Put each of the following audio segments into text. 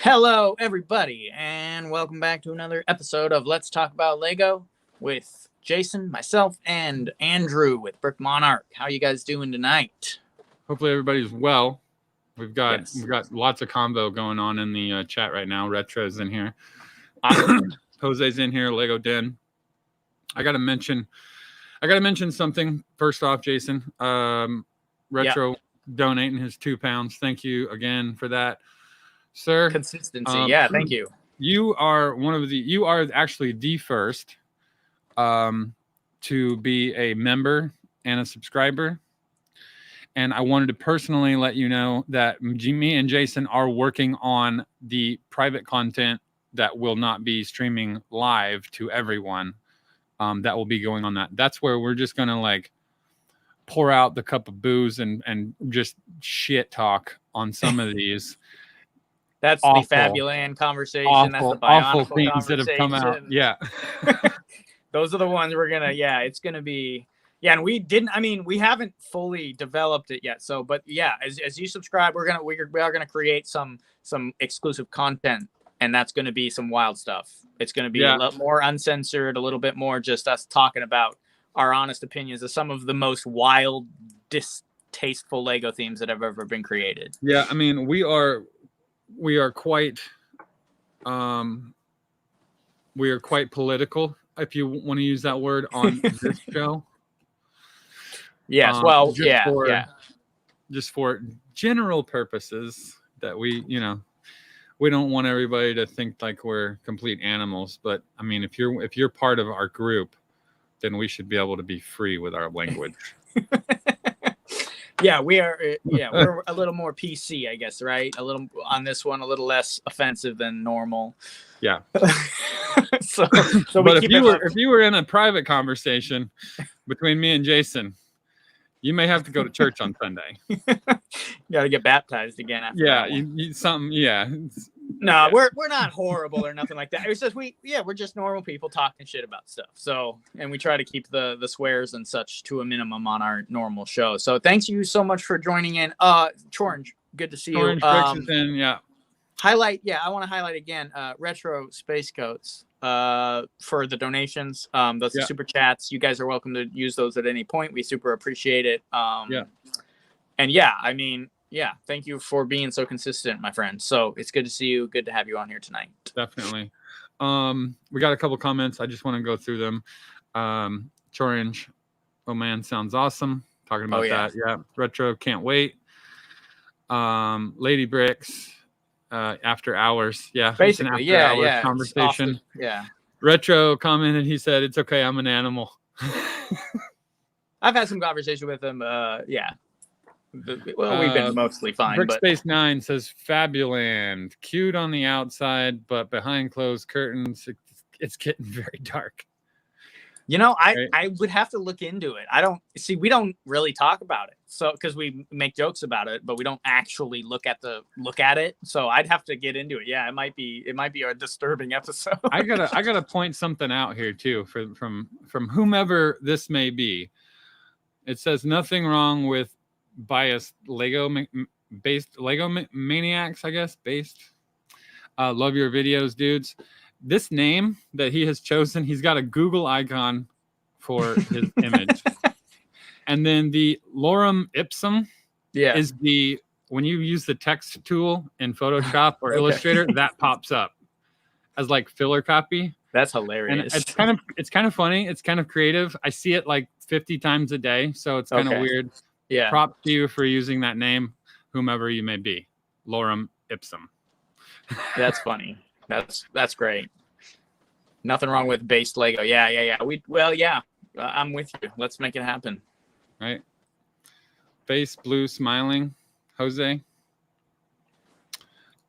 Hello, everybody, and welcome back to another episode of Let's Talk About Lego with Jason, myself, and Andrew with Brick Monarch. How are you guys doing tonight? Hopefully everybody's well. We've got Yes. lots of combo going on in the chat right now. Retro's in here. Awesome. Jose's in here. Lego Den. I gotta mention something first off, Jason. Retro donating his £2. Thank you again for that, sir. Consistency. Yeah, thank you. You are actually the first to be a member and a subscriber. And I wanted to personally let you know that me and Jason are working on the private content that will not be streaming live to everyone. That will be going on that. That's where we're just going to like pour out the cup of booze and just shit talk on some of these. That's awful, the Fabuland conversation. Awful, that's the awful things that have come out. Yeah. Those are the ones we're going to, it's going to be. Yeah, and we haven't fully developed it yet. So, but yeah, as you subscribe, we are gonna create some exclusive content, and that's gonna be some wild stuff. It's gonna be a lot more uncensored, a little bit more just us talking about our honest opinions of some of the most wild, distasteful Lego themes that have ever been created. Yeah, I mean, we are quite political, if you want to use that word, on this show. Yes, just for general purposes that we don't want everybody to think like we're complete animals. But I mean, if you're part of our group, then we should be able to be free with our language. Yeah, we are. Yeah, we're a little more PC, I guess, right? A little on this one, a little less offensive than normal. Yeah. so but if you were in a private conversation between me and Jason, you may have to go to church on Sunday. You got to get baptized again. After something. Yeah. No, we're not horrible or nothing like that. It's just we're just normal people talking shit about stuff. So, and we try to keep the swears and such to a minimum on our normal show. So, thanks you so much for joining in. Chorange, good to see you. Highlight, I want to highlight again, Retro Space Coats. For the donations, those super chats, you guys are welcome to use those at any point. We super appreciate it. Thank you for being so consistent, my friend. So it's good to see you. Good to have you on here tonight. Definitely. We got a couple comments. I just want to go through them. Chorange, oh man, sounds awesome. Talking about that. Yeah. Retro, can't wait. Lady Bricks. After hours, basically, after hours conversation. Retro commented. He said, "It's okay. I'm an animal." I've had some conversation with him. We've been mostly fine. Brickspace 9 says, "Fabuland, cute on the outside, but behind closed curtains, it's getting very dark." I would have to look into it. We don't really talk about it. So, because we make jokes about it, but we don't actually look at it. So I'd have to get into it. Yeah, it might be a disturbing episode. I gotta point something out here too, from whomever this may be. It says nothing wrong with biased based Lego maniacs, I guess. Love your videos, dudes. This name that he has chosen, he's got a Google icon for his image. And then the lorem ipsum is when you use the text tool in Photoshop or Illustrator, that pops up as like filler copy. That's hilarious. And it's kind of funny. It's kind of creative. I see it like 50 times a day. So it's kind of weird. Yeah. Props to you for using that name, whomever you may be. Lorem ipsum. That's funny. That's great. Nothing wrong with based Lego. Yeah. I'm with you. Let's make it happen. Right. Face blue smiling. Jose.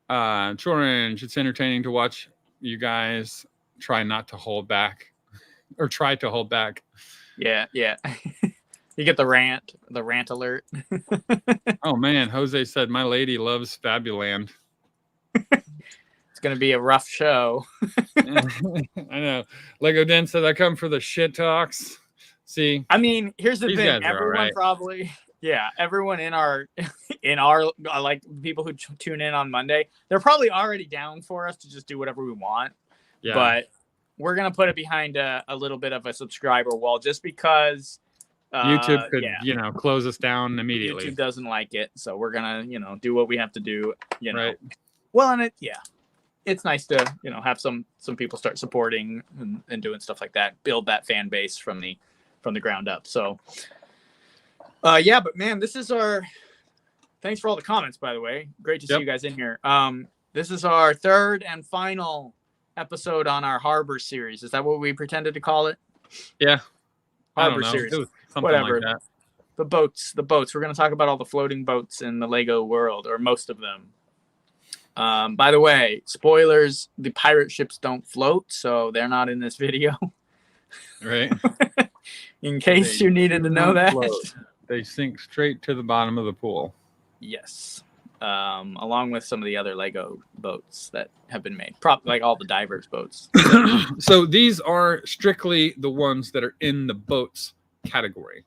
Chorange, it's entertaining to watch you guys try to hold back. Yeah. You get the rant alert. Oh man, Jose said my lady loves Fabuland. Going to be a rough show. I know. Lego Den said I come for the shit talks. See, I mean, here's the thing. Everyone Yeah, everyone in our like people who tune in on Monday, they're probably already down for us to just do whatever we want. Yeah. But we're gonna put it behind a little bit of a subscriber wall just because YouTube could, close us down immediately. YouTube doesn't like it, so we're gonna, do what we have to do, Right. Well, and it's nice to, have some people start supporting and doing stuff like that, build that fan base from the ground up. So, but man, this is thanks for all the comments, by the way. Great to see you guys in here. This is our third and final episode on our Harbor series. Is that what we pretended to call it? Yeah. Harbor series. Whatever. Like that. The boats. We're going to talk about all the floating boats in the Lego world, or most of them. By the way, spoilers, the pirate ships don't float, so they're not in this video. Right. In case you needed to know that. Float. They sink straight to the bottom of the pool. Yes. Along with some of the other Lego boats that have been made. Like all the divers boats. So these are strictly the ones that are in the boats category.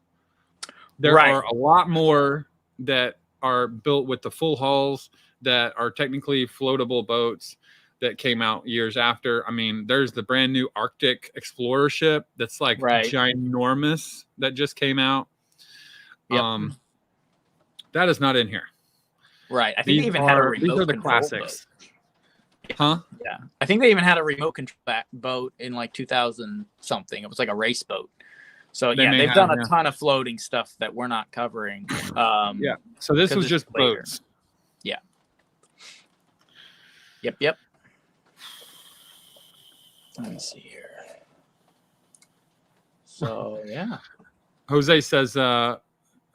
There are a lot more that are built with the full hulls that are technically floatable boats that came out years after. I mean, there's the brand new Arctic Explorer ship that's like ginormous that just came out. Yep. That is not in here. Right. I think they even had a remote These are the control classics. Boat. Huh? Yeah. I think they even had a remote control that boat in like 2000 something. It was like a race boat. So they've done a ton of floating stuff that we're not covering. So this was just boats. Yeah. Yep. Let me see here. So yeah. Jose says there's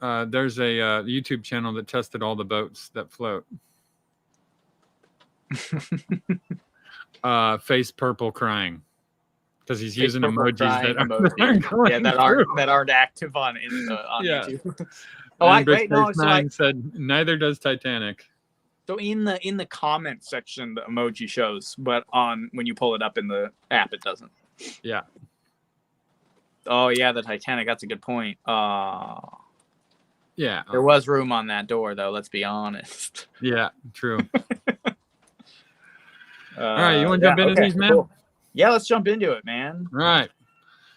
a YouTube channel that tested all the boats that float. Face purple crying because he's using emojis that aren't active on YouTube. Said neither does Titanic. So in the comment section, the emoji shows, but when you pull it up in the app, it doesn't. Yeah. Oh yeah, the Titanic. That's a good point. Yeah. There was room on that door, though. Let's be honest. Yeah, true. All right, you want to jump into these, man? Cool. Yeah, let's jump into it, man. All right.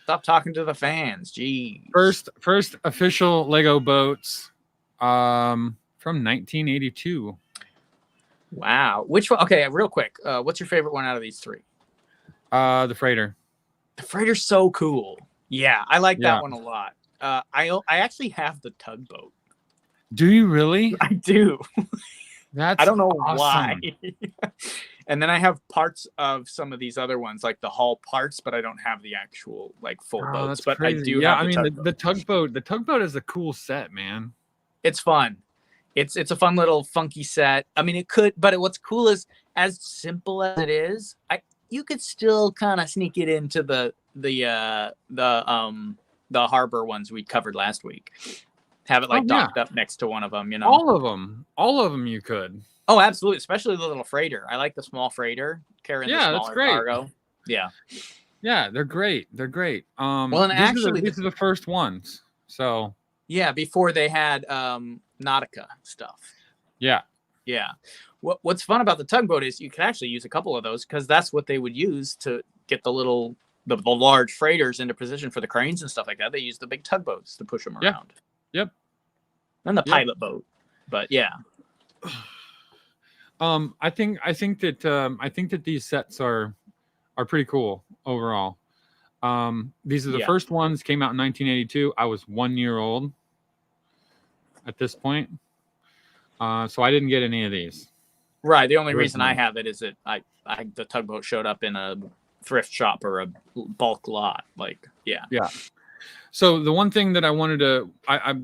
Stop talking to the fans. Geez. First official Lego boats from 1982. Wow. Which one? Okay, real quick. What's your favorite one out of these three? The freighter. The freighter's so cool. Yeah, I like that one a lot. I actually have the tugboat. Do you really? I do. I don't know why. And then I have parts of some of these other ones, like the hull parts, but I don't have the actual like full boats. But crazy. I do. Yeah, have the tugboat. The tugboat is a cool set, man. It's fun. It's a fun little funky set. I mean, what's cool is, as simple as it is, you could still kind of sneak it into the harbor ones we covered last week. Have it docked up next to one of them, All of them you could. Oh, absolutely. Especially the little freighter. I like the small freighter carrying the smaller that's great. Cargo. Yeah. Yeah, they're great. They're great. Well, and these are the first ones. So yeah, before they had Nautica stuff. Yeah. Yeah. What's fun about the tugboat is you can actually use a couple of those because that's what they would use to get the large freighters into position for the cranes and stuff like that. They use the big tugboats to push them around. Yep. And the pilot boat. But yeah. I think that these sets are pretty cool overall. These are the first ones, came out in 1982. I was 1 year old at this point. So I didn't get any of these. Right. The only reason I have it is that the tugboat showed up in a thrift shop or a bulk lot. Yeah. So the one thing that I wanted to,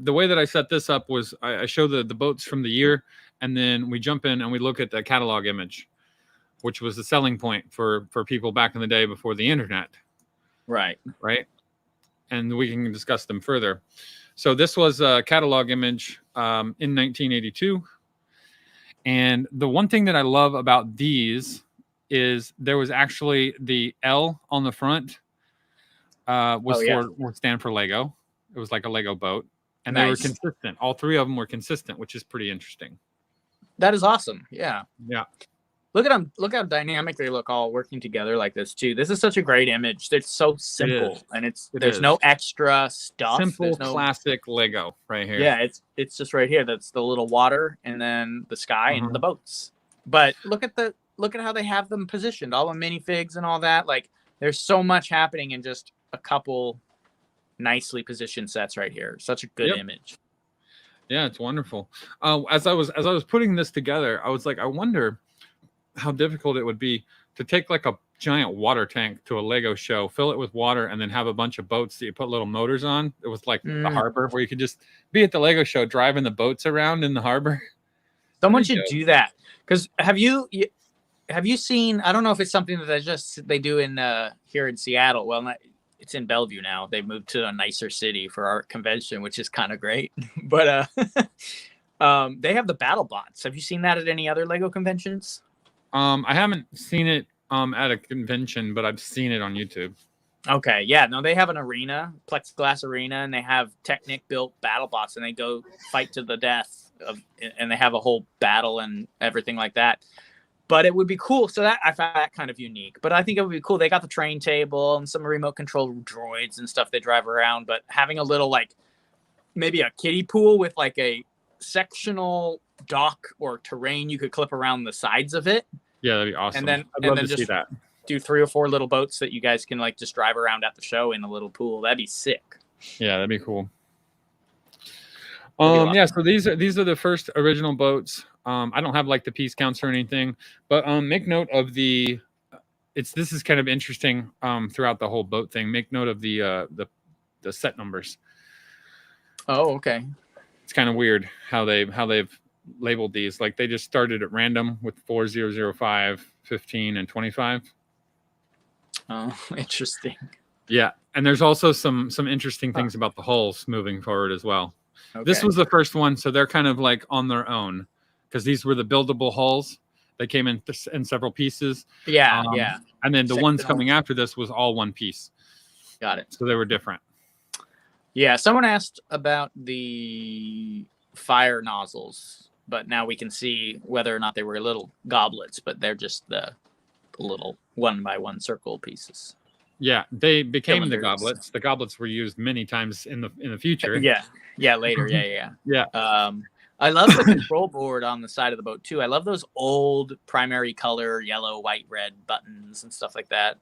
the way that I set this up was I show the boats from the year, and then we jump in and we look at the catalog image, which was the selling point for people back in the day before the internet. Right. And we can discuss them further. So this was a catalog image in 1982. And the one thing that I love about these is there was actually the L on the front would stand for Lego. It was like a Lego boat. and they were Nice. consistent. All three of them were consistent, which is pretty interesting. That is awesome. Yeah. Yeah. Look at them. Look how dynamic they look all working together like this too. This is such a great image. It's so simple, and there's no extra stuff. Simple, there's no classic Lego right here. Yeah, it's just right here. That's the little water, and then the sky and the boats. But look at how they have them positioned. All the minifigs and all that. Like, there's so much happening in just a couple nicely positioned sets right here. Such a good image. Yeah, it's wonderful. As I was putting this together, I was like, I wonder how difficult it would be to take like a giant water tank to a Lego show, fill it with water, and then have a bunch of boats that you put little motors on. It was like the harbor where you could just be at the Lego show driving the boats around in the harbor. Someone should do that. Because have you seen? I don't know if it's something that they do in here in Seattle. Well, it's in Bellevue now. They moved to a nicer city for our convention, which is kind of great. But they have the battle bots. Have you seen that at any other Lego conventions? I haven't seen it at a convention, but I've seen it on YouTube. Okay, yeah, no, they have an arena, plexiglass arena, and they have Technic built battle bots, and they go fight to the death and they have a whole battle and everything like that. But it would be cool. So that I found that kind of unique. But I think it would be cool. They got the train table and some remote control droids and stuff they drive around. But having a little like maybe a kiddie pool with like a sectional dock or terrain you could clip around the sides of it. Yeah, that'd be awesome. And then I'd love to see that. Do 3 or 4 little boats that you guys can like just drive around at the show in a little pool. That'd be sick. Yeah, that'd be cool. Yeah, so these are the first original boats. I don't have like the piece counts or anything, but make note of this is kind of interesting throughout the whole boat thing. Make note of the set numbers. Oh, okay. It's kind of weird how they've labeled these. Like they just started at random with 4005, 15, and 25. Oh, interesting. Yeah, and there's also some interesting things about the hulls moving forward as well. Okay. This was the first one, so they're kind of like on their own because these were the buildable hulls. They came in several pieces. Yeah, yeah. And then the ones coming after this was all one piece. Got it. So they were different. Yeah. Someone asked about the fire nozzles, but now we can see whether or not they were little goblets, but they're just the little 1x1 circle pieces. Yeah, they became the goblets. The goblets were used many times in the future. Yeah, later. Yeah. Yeah. I love the control board on the side of the boat too. I love those old primary color yellow, white, red buttons and stuff like that.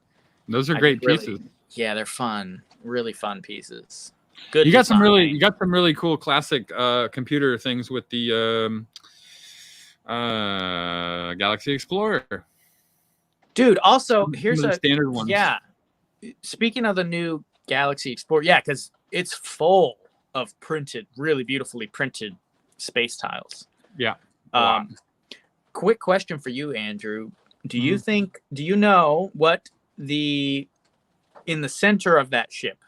Those are great pieces. Yeah, they're fun. Really fun pieces. Good. You got some really cool classic computer things with the Galaxy Explorer. Dude, also here's a standard one. Yeah. Speaking of the new Galaxy Explorer, yeah, because it's full of really beautifully printed space tiles. Yeah. Quick question for you, Andrew. Do you know what in the center of that ship?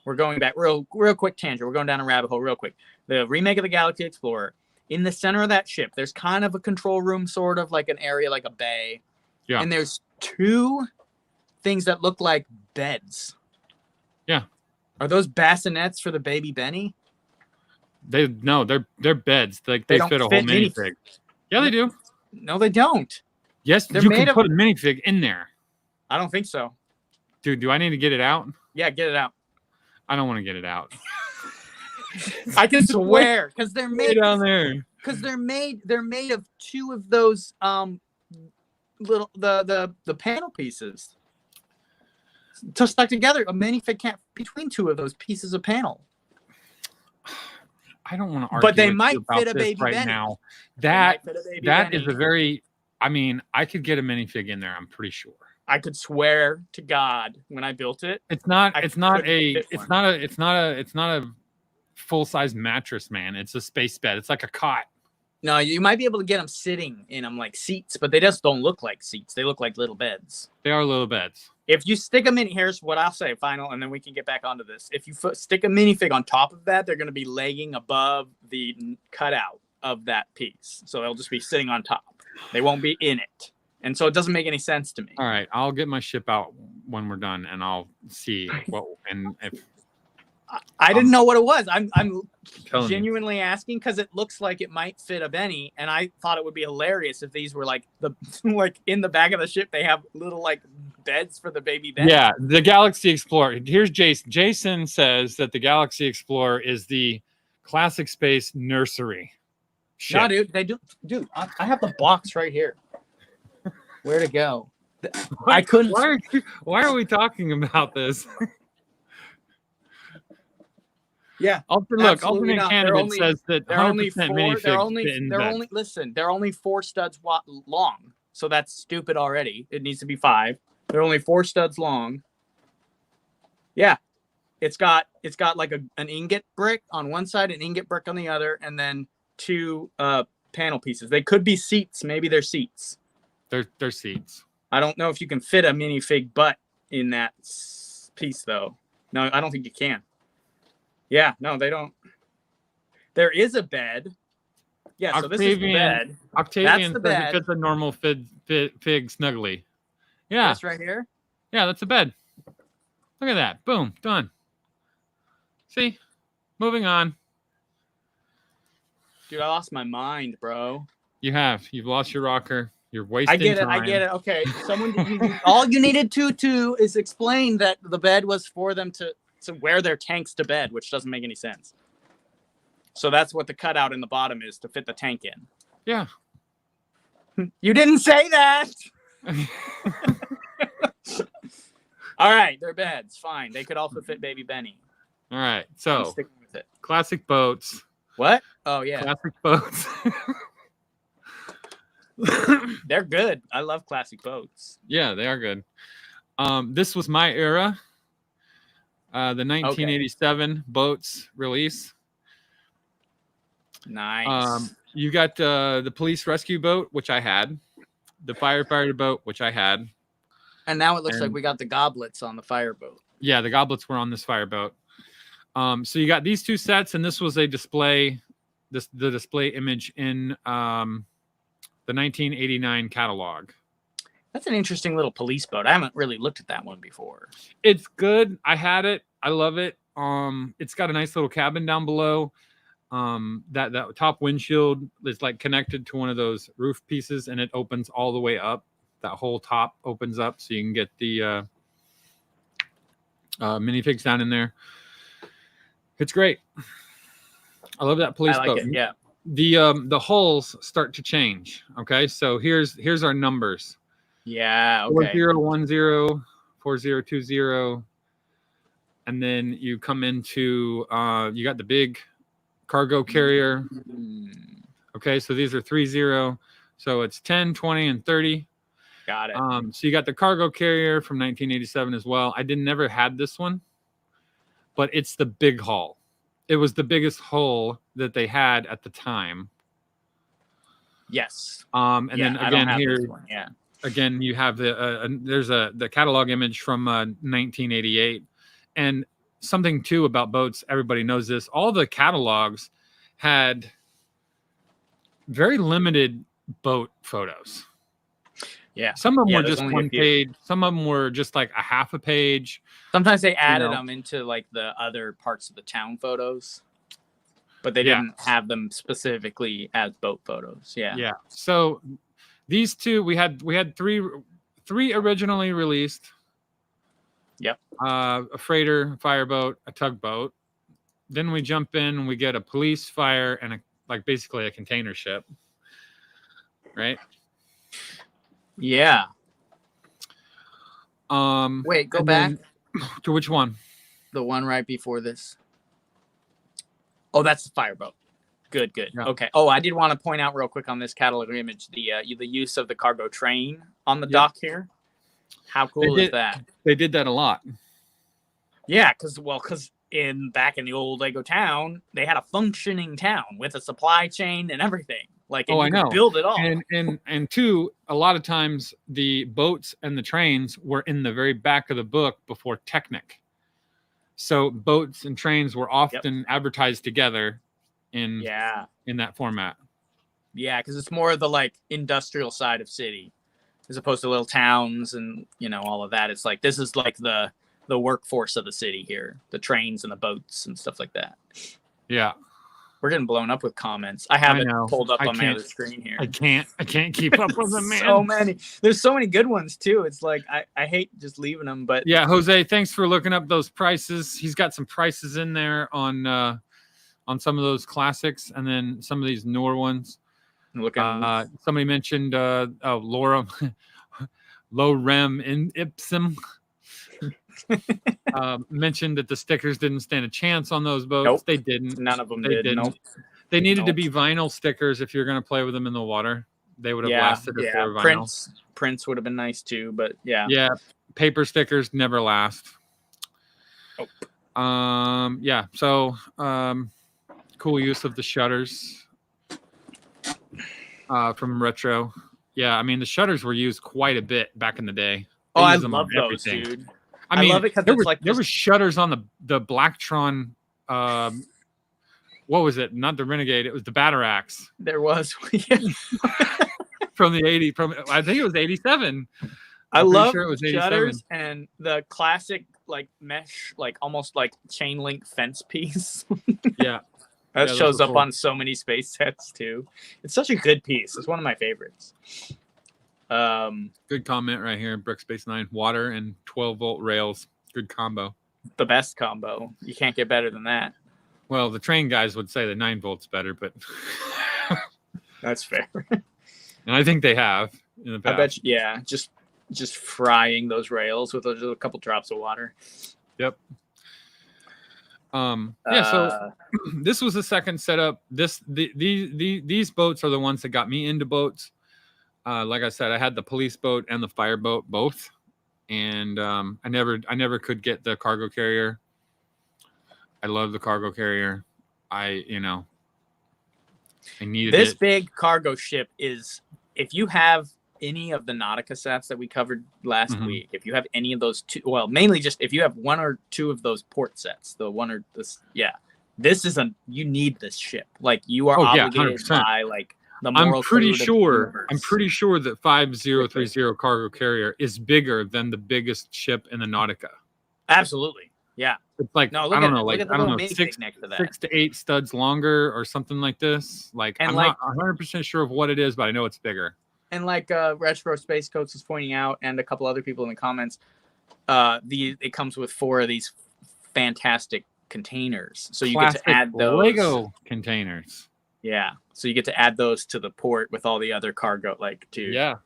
We're going back real quick tangent. We're going down a rabbit hole real quick. The remake of the Galaxy Explorer. In the center of that ship, there's kind of a control room, sort of like an area, like a bay. Yeah. And there's 2 things that look like beds. Yeah. Are those bassinets for the baby Benny? They're beds. Like they fit a whole minifig. Yeah, they do. No, they don't. Yes, you can put a minifig in there. I don't think so. Dude, do I need to get it out? Yeah, get it out. I don't want to get it out. I can swear, because they're made down there. Because they're made of 2 of those little the panel pieces to stuck together. A minifig can't between 2 of those pieces of panel. I don't want to argue, but they might fit a baby right Benny. Now. That is a very. I mean, I could get a minifig in there. I'm pretty sure. I could swear to God when I built it. It's not a full-size mattress, man. It's a space bed. It's like a cot. No, you might be able to get them sitting in them like seats, but they just don't look like seats. They look like little beds. They are little beds. If you stick them in, here's what I'll say, final, and then we can get back onto this. If you stick a minifig on top of that, they're going to be legging above the cutout of that piece. So they'll just be sitting on top. They won't be in it. And so it doesn't make any sense to me. All right, I'll get my ship out when we're done, and I'll see what and I didn't know what it was. I'm Telling you. genuinely asking because it looks like it might fit a Benny, and I thought it would be hilarious if these were like the like in the back of the ship they have little like beds for the baby Benny. Yeah, the Galaxy Explorer. Here's Jason. Jason says that the Galaxy Explorer is the classic space nursery ship. No, dude, they do. Dude, I have the box right here. Where to go? I couldn't. Why are we talking about this? Yeah. Alternate candidate says that they're only 100% four. minifigs They're only. fit in They're bed. only. Listen, they're only 4 studs long. So that's stupid already. It needs to be 5. They're only 4 studs long. Yeah, it's got like an ingot brick on one side, an ingot brick on the other, and then 2 panel pieces. They could be seats. Maybe they're seats. They're seats. I don't know if you can fit a minifig butt in that piece though. No, I don't think you can. Yeah, no, they don't. There is a bed. Yeah, so this is the bed. Octavian the says bed. it fits a normal fig snugly. Yeah. This right here. Yeah, that's a bed. Look at that. Boom. Done. See? Moving on. Dude, I lost my mind, bro. You have. You've lost your rocker. You're wasting time. I get it. Okay. All you needed to is explain that the bed was for them to wear their tanks to bed, which doesn't make any sense. So that's what the cutout in the bottom is, to fit the tank in. Yeah. You didn't say that. All right, they're beds. Fine. They could also fit baby Benny. All right. So, sticking with it. Classic boats. What? Oh, yeah. Classic boats. They're good. I love classic boats. Yeah, they are good. This was my era. The 1987 boats release. Nice. You got the police rescue boat, which I had. The firefighter boat, which I had. And now it looks like we got the goblets on the fireboat. Yeah, the goblets were on this fireboat. So you got these 2 sets, and this was a display, the display image in the 1989 catalog. That's an interesting little police boat. I haven't really looked at that one before. It's good. I had it. I love it. It's got a nice little cabin down below. That top windshield is like connected to one of those roof pieces, and it opens all the way up. That whole top opens up, so you can get the minifigs down in there. It's great. I love that police boat. It, yeah. The hulls start to change. Okay, so here's our numbers. Yeah. Okay. 4010, 4020, and then you come into you got the big cargo carrier. Okay, so these are 30. So it's 10, 20, and 30. Got it. So you got the cargo carrier from 1987 as well. I never had this one, but it's the big hull. It was the biggest hull that they had at the time. Yes. And then again here, yeah. Again, you have there's the catalog image from 1988, and something too about boats. Everybody knows this. All the catalogs had very limited boat photos. Yeah. Some of them were just one page. Some of them were just like a half a page. Sometimes they added them into like the other parts of the town photos, but they didn't have them specifically as boat photos. Yeah. Yeah. So these 2, we had 3 originally released. Yep. A freighter, a fireboat, a tugboat. Then we jump in and we get a police, fire, and basically a container ship. Right? Yeah. Wait, go back. To which one? The one right before this. Oh, that's the fireboat. Good. Yeah. Okay. Oh, I did want to point out real quick on this catalog image the use of the cargo train on the dock here. How cool is that? They did that a lot. Yeah, because back in the old Lego town, they had a functioning town with a supply chain and everything. I know. Build it all. And 2, a lot of times the boats and the trains were in the very back of the book before Technic. So boats and trains were often advertised together in that format. Yeah, because it's more of the industrial side of city as opposed to little towns and all of that. It's like this is like the the workforce of the city here, the trains and the boats and stuff like that. Yeah. We're getting blown up with comments. I have it know. pulled up I on my can't- other screen here. I can't keep up with them, man. So many. There's so many good ones too. It's like I hate just leaving them, but Yeah, Jose, thanks for looking up those prices. He's got some prices in there on some of those classics and then some of these newer ones. Somebody mentioned Laura low rem in ipsum. Mentioned that the stickers didn't stand a chance on those boats. Nope. They didn't. None of them They did. didn't. Nope. They needed to be vinyl stickers if you're going to play with them in the water. They would have lasted if they were vinyl. Prints would have been nice too, but yeah. Yeah, paper stickers never last. Nope. Yeah, so cool use of the shutters from Retro. Yeah, I mean the shutters were used quite a bit back in the day. Oh, I love those, dude. I mean, love it because it's like there were shutters on the Blacktron. What was it? Not the Renegade. It was the Batarax. There was from the 80. I think it was 87. I love sure it was shutters and the classic like mesh, like almost like chain link fence piece. Yeah. That shows up on so many space sets too. It's such a good piece. It's one of my favorites. Good comment right here. Brick Space 9. Water and 12-volt rails. Good combo. The best combo. You can't get better than that. Well, the train guys would say the 9 volts better, but that's fair. And I think they have in the past. I bet you, yeah, just frying those rails with a couple drops of water. Yep. Yeah, so this was the second setup. These boats are the ones that got me into boats. Like I said, I had the police boat and the fire boat both, and I never could get the cargo carrier. I love the cargo carrier. I needed this it. big cargo ship is, if you have any of the Nautica sets that we covered last week, if you have any of those two, well, mainly just if you have one or two of those port sets, this is you need this ship. Like you are obligated 100%. by like the moral I'm pretty code of sure that 5030 cargo carrier is bigger than the biggest ship in the Nautica. Absolutely. Yeah. It's like, no, I don't know, 6 to 8 studs longer or something like this. Like, I'm not 100% sure of what it is, but I know it's bigger. And like Retro Space Coats was pointing out, and a couple other people in the comments, it comes with 4 of these fantastic containers. So you get to add those Lego containers. Yeah. So you get to add those to the port with all the other cargo, like, dude. Yeah.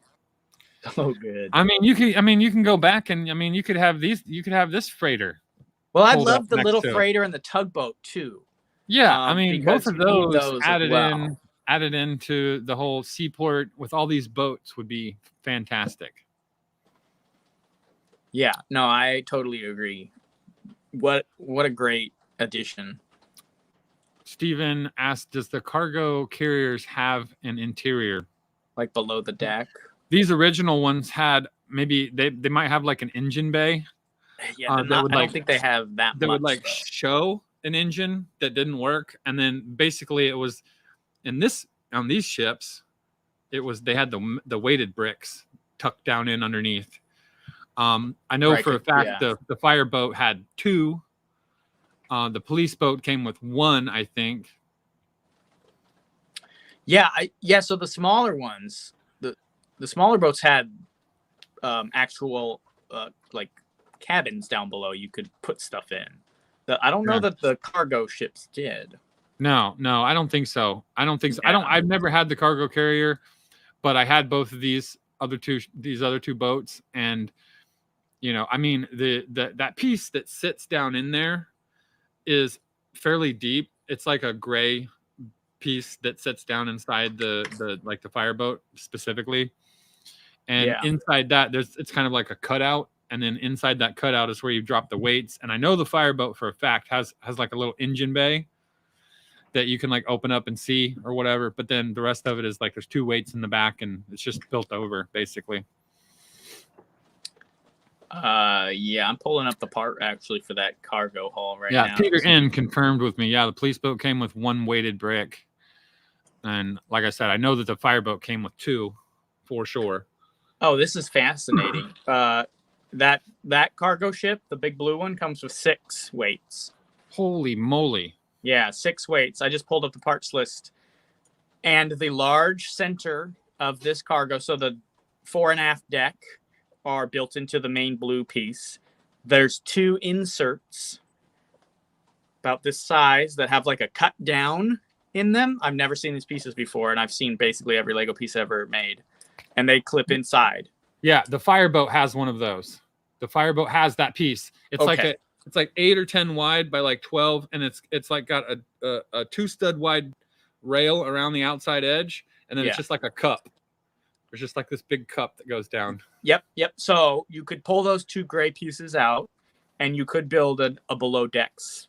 So good. I mean, you can go back and you could have this freighter. Well, I love the little freighter and the tugboat too. Yeah, both of those added into the whole seaport with all these boats would be fantastic. Yeah, no, I totally agree. What a great addition. Steven asked, does the cargo carriers have an interior? Like below the deck? These original ones had, maybe they might have like an engine bay. Yeah, I don't think they have that they much. Would like show an engine that didn't work, and then basically it was on these ships, they had the weighted bricks tucked down in underneath. I know for a fact the fireboat had 2. The police boat came with 1, I think. Yeah, so the smaller ones, the smaller boats had actual like cabins down below you could put stuff in. I don't know that the cargo ships did. No, I don't think so. Yeah. I've never had the cargo carrier, but I had both of these other two boats, and that piece that sits down in there is fairly deep. It's like a gray piece that sits down inside the fireboat specifically, and inside that it's kind of like a cutout. And then inside that cutout is where you drop the weights. And I know the fireboat for a fact has like a little engine bay that you can like open up and see or whatever. But then the rest of it is like there's 2 weights in the back and it's just built over basically. Yeah, I'm pulling up the part actually for that cargo haul right now. Yeah, Peter N confirmed with me. Yeah, the police boat came with 1 weighted brick. And like I said, I know that the fireboat came with 2 for sure. Oh, this is fascinating. that cargo ship, the big blue one, comes with 6 weights. Holy moly! Yeah, 6 weights. I just pulled up the parts list, and the large center of this cargo, so the fore and aft deck are built into the main blue piece. There's 2 inserts about this size that have like a cut down in them. I've never seen these pieces before, and I've seen basically every Lego piece ever made, and they clip inside. Yeah, the fireboat has one of those. The fireboat has that piece. It's Okay. it's like 8 or 10 wide by like 12, and it's like got a 2-stud wide rail around the outside edge, and then Yeah. it's just like a cup. There's just like this big cup that goes down. Yep. So you could pull those 2 gray pieces out, and you could build a below decks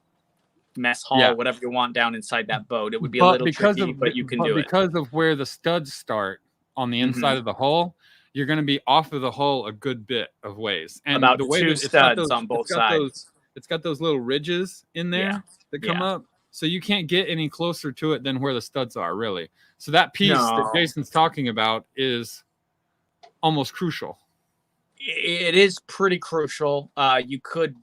mess hall, whatever you want down inside that boat. It would be a little tricky, but you can do it. Because of where the studs start on the inside of the hull, you're going to be off of the hull a good bit of ways. And about the way 2 studs on both sides. It's got those little ridges in there that come up, so you can't get any closer to it than where the studs are, really. So that piece that Jason's talking about is almost crucial. It is pretty crucial. You could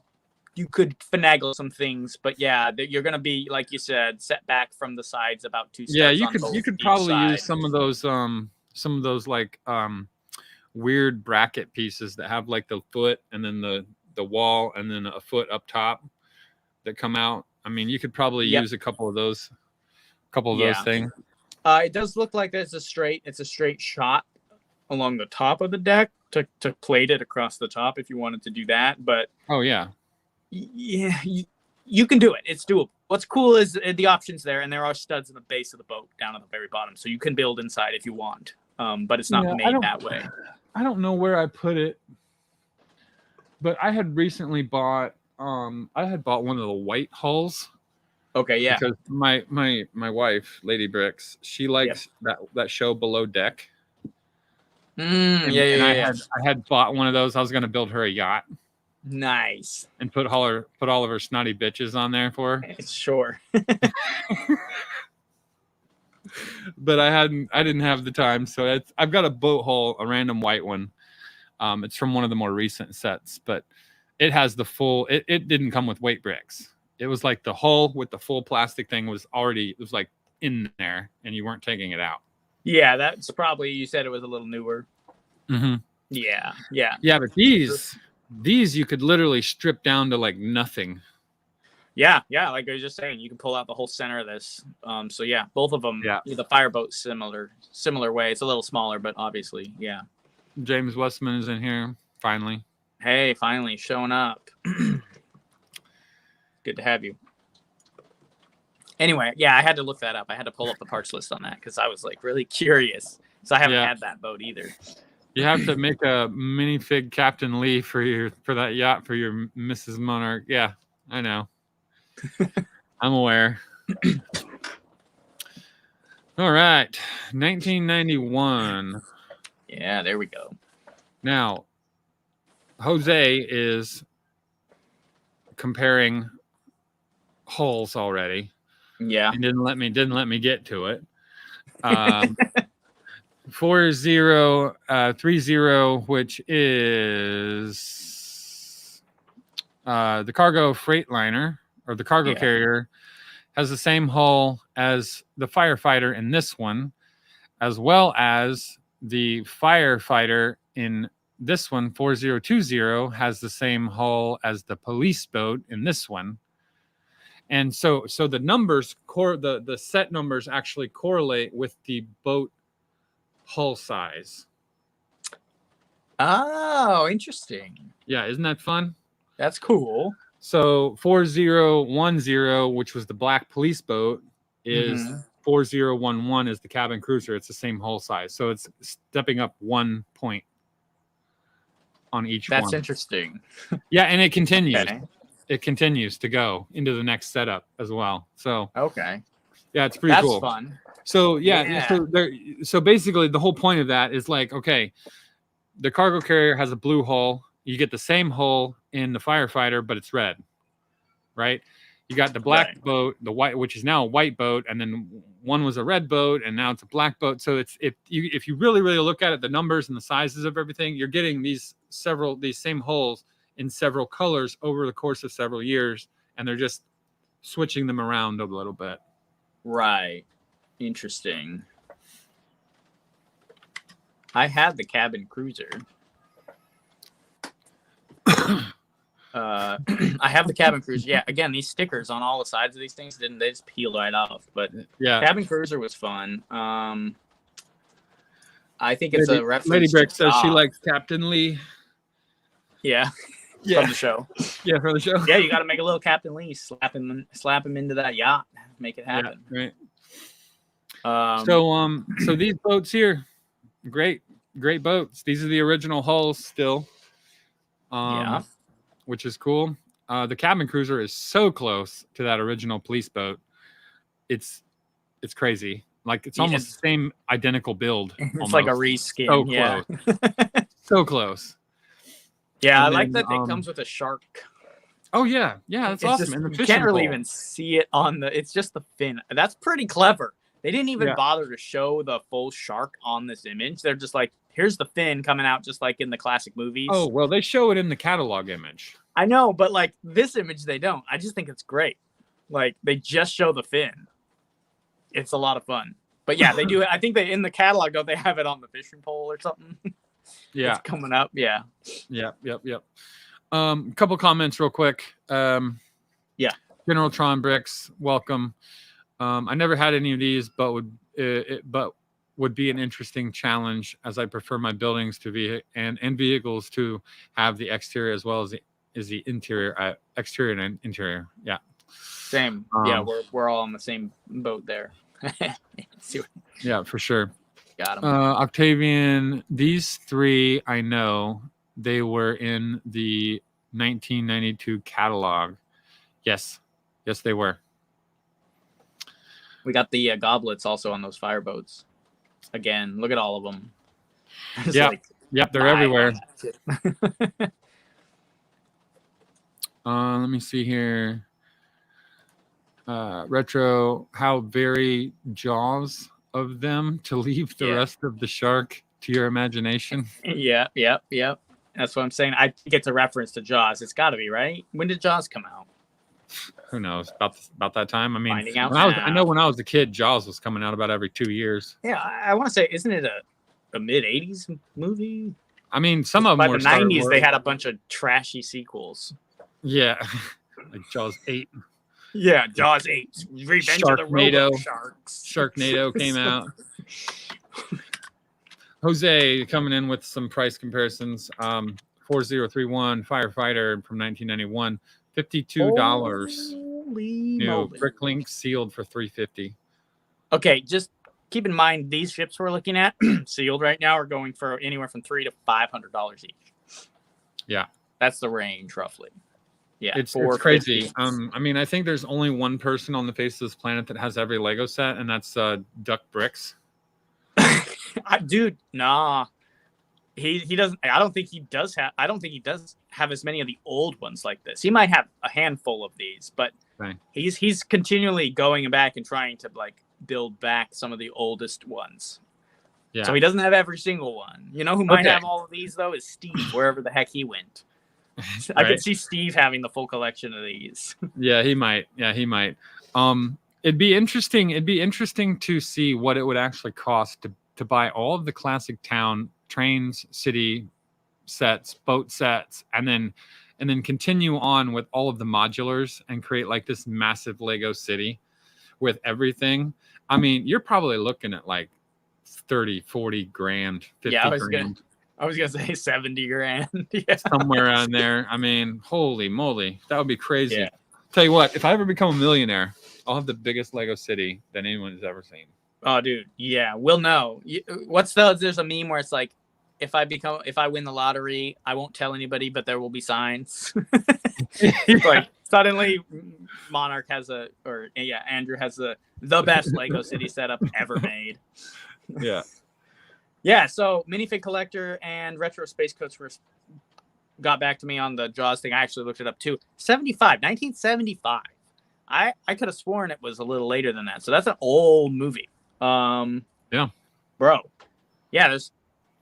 finagle some things, but yeah, you're going to be, like you said, set back from the sides about 2 studs. Yeah, you could probably use some of those like weird bracket pieces that have like the foot and then the wall and then a foot up top that come out. I mean, you could probably use a couple of those things. It does look like it's a straight shot along the top of the deck to plate it across the top if you wanted to do that. But yeah, you can do it. It's doable. What's cool is the options there, and there are studs in the base of the boat down at the very bottom, so you can build inside if you want. But it's not made that way. I don't know where I put it, but I had recently bought one of the white hulls. Okay, yeah. Because my wife, Lady Bricks, she likes that show Below Deck. I had bought one of those. I was going to build her a yacht. Nice. And put all of her snotty bitches on there for her. Sure. But I didn't have the time, so I've got a boat hull, a random white one. It's from one of the more recent sets, but it has the full. It didn't come with weight bricks. It was like the hull with the full plastic thing was like in there, and you weren't taking it out. Yeah, that's probably, you said it was a little newer. Mm-hmm. Yeah. But these you could literally strip down to like nothing. Yeah, like I was just saying, you can pull out the whole center of this. So yeah, both of them. Yeah, the fireboat similar way. It's a little smaller, but obviously, yeah. James Westman is in here finally. Hey, finally showing up. Good to have you. Anyway, yeah, I had to look that up. I had to pull up the parts list on that because I was like really curious. So I haven't had that boat either. You have to make a minifig Captain Lee for that yacht for your Mrs. Monarch. Yeah, I know. I'm aware. All right, 1991. Yeah, there we go. Now, Jose is comparing hulls already. Yeah, and didn't let me get to it. 4030, which is the cargo freightliner or the cargo carrier, has the same hull as the firefighter in this one, as well as the firefighter in this one. 4020 has the same hull as the police boat in this one. And so the numbers, the set numbers actually correlate with the boat hull size. Oh, interesting. Yeah, isn't that fun? That's cool. So 4010, which was the black police boat, is 4011 is the cabin cruiser. It's the same hull size. So it's stepping up 1 point on each one. That's interesting. Yeah, and it continues. Okay. It continues to go into the next setup as well. So okay, yeah, it's pretty cool. That's fun. So so basically the whole point of that is like, okay, the cargo carrier has a blue hull. You get the same hull in the firefighter, but it's red, right? You got the black boat, the white, which is now a white boat, and then one was a red boat and now it's a black boat. So if you really look at it, the numbers and the sizes of everything, you're getting these same hulls in several colors over the course of several years, and they're just switching them around a little bit. Right. Interesting. I have the cabin cruiser. I have the cabin cruiser. Yeah, again, these stickers on all the sides of these things they just peel right off. But yeah, cabin cruiser was fun. I think it's a reference. Lady Brick says she Jaws. likes Captain Lee. Yeah, Yeah, from the show. Yeah, for the show. Yeah, you got to make a little Captain Lee, slap him into that yacht, make it happen. Yeah, right. So these boats here, great boats. These are the original hulls still. Yeah. Which is cool. The cabin cruiser is so close to that original police boat. It's crazy. Like it's almost the same identical build. It's almost. like a reskin. So yeah. close. So close. Yeah, And I like then, that it comes with a shark. Oh yeah, that's awesome. Just, and the you fishing can't really pole. even see it on the. It's just the fin. That's pretty clever. They didn't even bother to show the full shark on this image. They're just like, here's the fin coming out, just like in the classic movies. Oh well, they show it in the catalog image. I know, but like this image, they don't. I just think it's great. Like they just show the fin. It's a lot of fun. But yeah, they do it. I think they in the catalog, don't they have it on the fishing pole or something? Yeah, it's coming up. Yeah. Yep. Couple comments real quick. Yeah. General Tron Bricks, welcome. I never had any of these, but would be an interesting challenge, as I prefer my buildings to be and vehicles to have the exterior as well as the interior, exterior and interior. Yeah. Same. Yeah, we're all on the same boat there. Yeah, for sure. Got him. Octavian, these three I know they were in the 1992 catalog. Yes, they were. We got the goblets also on those fireboats. Again, look at all of them. Yep, they're everywhere. Let me see here. Retro, how very Jaws of them to leave the rest of the shark to your imagination. Yep. That's what I'm saying. I think it's a reference to Jaws. It's got to be, right? When did Jaws come out? Who knows about that time? I mean, I know when I was a kid, Jaws was coming out about every 2 years. Yeah, I want to say, isn't it a mid '80s movie? I mean, some of them by were the '90s. They had a bunch of trashy sequels. Yeah, like Jaws 8. Yeah, Jaws 8. Revenge of the Robo Sharks. Sharknado came out. Jose coming in with some price comparisons. 4031 Firefighter from 1991. $52. New Bricklink sealed for $350. Okay, just keep in mind these ships we're looking at sealed right now are going for anywhere from $300 to $500 each. Yeah, that's the range roughly. Yeah, it's crazy. I mean, I think there's only one person on the face of this planet that has every Lego set, and that's Duck Bricks. Dude, nah. He doesn't. I don't think he does have as many of the old ones like this. He might have a handful of these, but he's continually going back and trying to like build back some of the oldest ones. Yeah. So he doesn't have every single one. You know who might have all of these though is Steve, wherever the heck he went. I could see Steve having the full collection of these. Yeah, he might. It'd be interesting to see what it would actually cost to buy all of the classic town trains, city sets, boat sets, and then continue on with all of the modulars and create like this massive Lego city with everything. I mean, you're probably looking at like 30, 40 grand, 50 grand. I was gonna say 70 grand. Yeah. Somewhere around there. I mean, holy moly, that would be crazy. Yeah. Tell you what, if I ever become a millionaire, I'll have the biggest Lego city that anyone has ever seen. Oh, dude, yeah, we'll know. There's a meme where it's like, if I win the lottery, I won't tell anybody, but there will be signs. Like suddenly, Monarch Andrew has the best Lego city setup ever made. Yeah. Yeah, so Minifig Collector and Retro Space Coats got back to me on the Jaws thing. I actually looked it up too. 1975. I could have sworn it was a little later than that. So that's an old movie. Yeah. Bro. Yeah, there's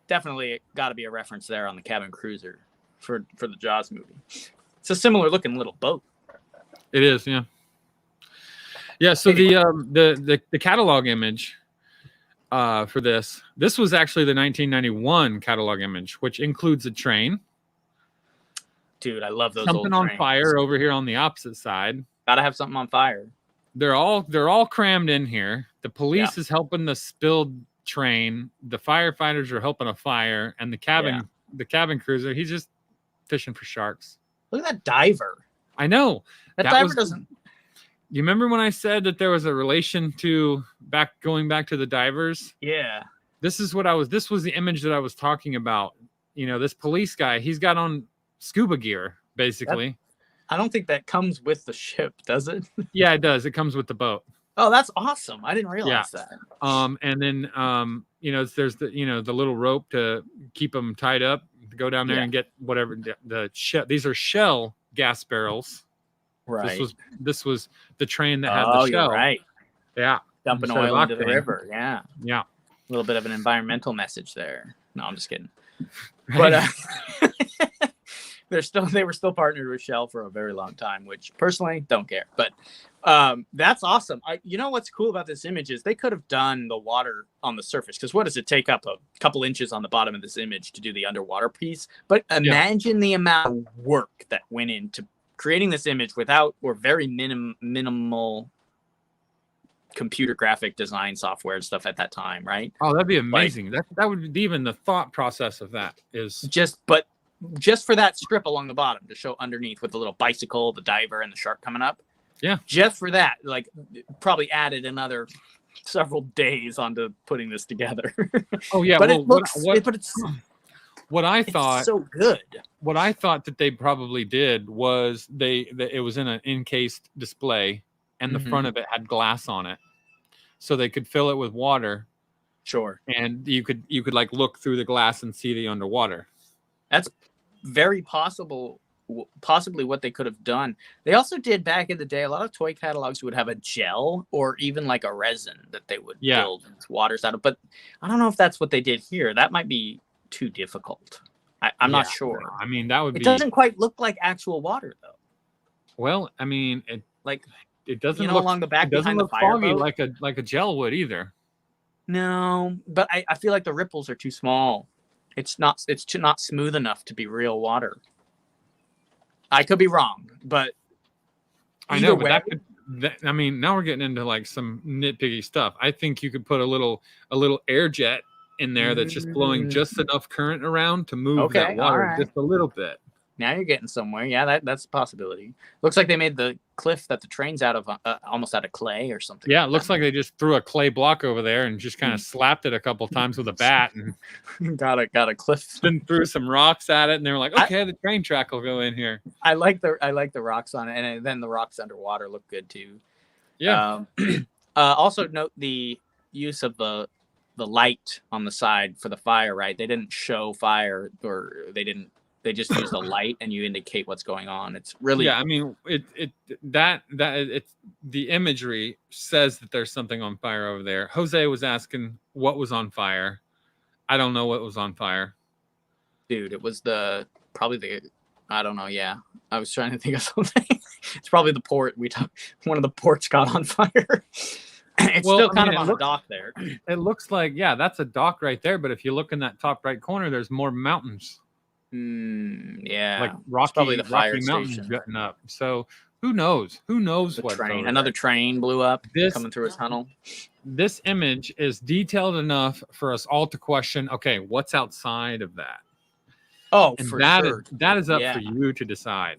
definitely got to be a reference there on the cabin cruiser for the Jaws movie. It's a similar looking little boat. It is, yeah. Yeah, so the catalog image for this was actually the 1991 catalog image, which includes a train. Dude, I love those something old on trains. fire over here on the opposite side. Gotta have something on fire. They're all crammed in here. The police is helping the spilled train. The firefighters are helping a fire, and the cabin cruiser, he's just fishing for sharks. Look at that diver. I know. That diver doesn't. You remember when I said that there was a relation to going back to the divers? Yeah. This was the image that I was talking about. You know, this police guy, he's got on scuba gear, basically. I don't think that comes with the ship, does it? Yeah, it does. It comes with the boat. Oh, that's awesome. I didn't realize that. And then there's the little rope to keep them tied up, to go down there and get whatever these are Shell gas barrels. Right. This was the train that had the Shell. You're right. Yeah. Dumping oil into the river. Yeah. Yeah. A little bit of an environmental message there. No, I'm just kidding. But they were still partnered with Shell for a very long time, which personally don't care. But that's awesome. You know what's cool about this image is they could have done the water on the surface, because what does it take up a couple inches on the bottom of this image to do the underwater piece? But imagine the amount of work that went into creating this image without or very minimal computer graphic design software and stuff at that time, right? Oh, that'd be amazing. That would be, even the thought process of that is just for that strip along the bottom to show underneath with the little bicycle, the diver, and the shark coming up. Yeah. Just for that, like, probably added another several days onto putting this together. Oh yeah, but what I thought, it's so good. What I thought that they probably did was it was in an encased display, and the front of it had glass on it, so they could fill it with water. Sure. And you could like look through the glass and see the underwater. That's very possibly what they could have done. They also did back in the day, a lot of toy catalogs would have a gel or even like a resin that they would build waters out of. But I don't know if that's what they did here. That might be too difficult. I'm not sure. I mean, that would be. It doesn't quite look like actual water, though. Well, I mean, it doesn't look along the back. It doesn't look foggy like a gel would either. No, but I feel like the ripples are too small. It's not smooth enough to be real water. I could be wrong, but I know. But I mean, now we're getting into like some nitpicky stuff. I think you could put a little air jet in there that's just blowing just enough current around to move that water just a little bit. Now you're getting somewhere. Yeah, that's a possibility. Looks like they made the cliff that the train's out of almost out of clay or something. Yeah, it looks like they just threw a clay block over there and just kind of slapped it a couple times with a bat and got a cliff. Then threw some rocks at it, and they were like, "Okay, the train track will go in here." I like the rocks on it, and then the rocks underwater look good too. Yeah. Also note the use of the light on the side for the fire. Right, they didn't show fire, or they just use the light and you indicate what's going on. It's really I mean, it's the imagery says that there's something on fire over there. Jose was asking what was on fire. I don't know what was on fire. Dude, it was I don't know. Yeah, I was trying to think of something. It's probably the port one of the ports got on fire. It's still kind of on a dock there. It looks like, that's a dock right there. But if you look in that top right corner, there's more mountains. Like rocky, the Rocky Mountains jutting up. So who knows? Who knows what train? Another train blew up coming through a tunnel. This image is detailed enough for us all to question, okay, what's outside of that? Oh, and for sure. That is up for you to decide.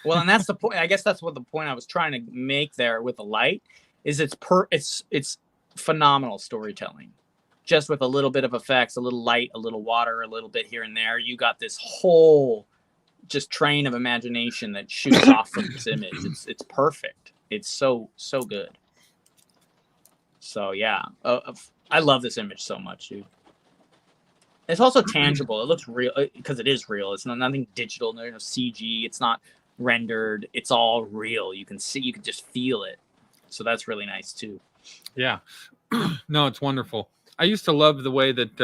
Well, and that's the point. I guess that's what the point I was trying to make there with the light is it's phenomenal storytelling. Just with a little bit of effects, a little light, a little water, a little bit here and there, you got this whole just train of imagination that shoots off from this image. It's perfect. It's so good. So yeah, I love this image so much, dude. It's also tangible. It looks real because it is real. It's nothing digital. There's no CG. It's not rendered. It's all real. You can see, you can just feel it. So that's really nice too. Yeah. No, it's wonderful. I used to love the way that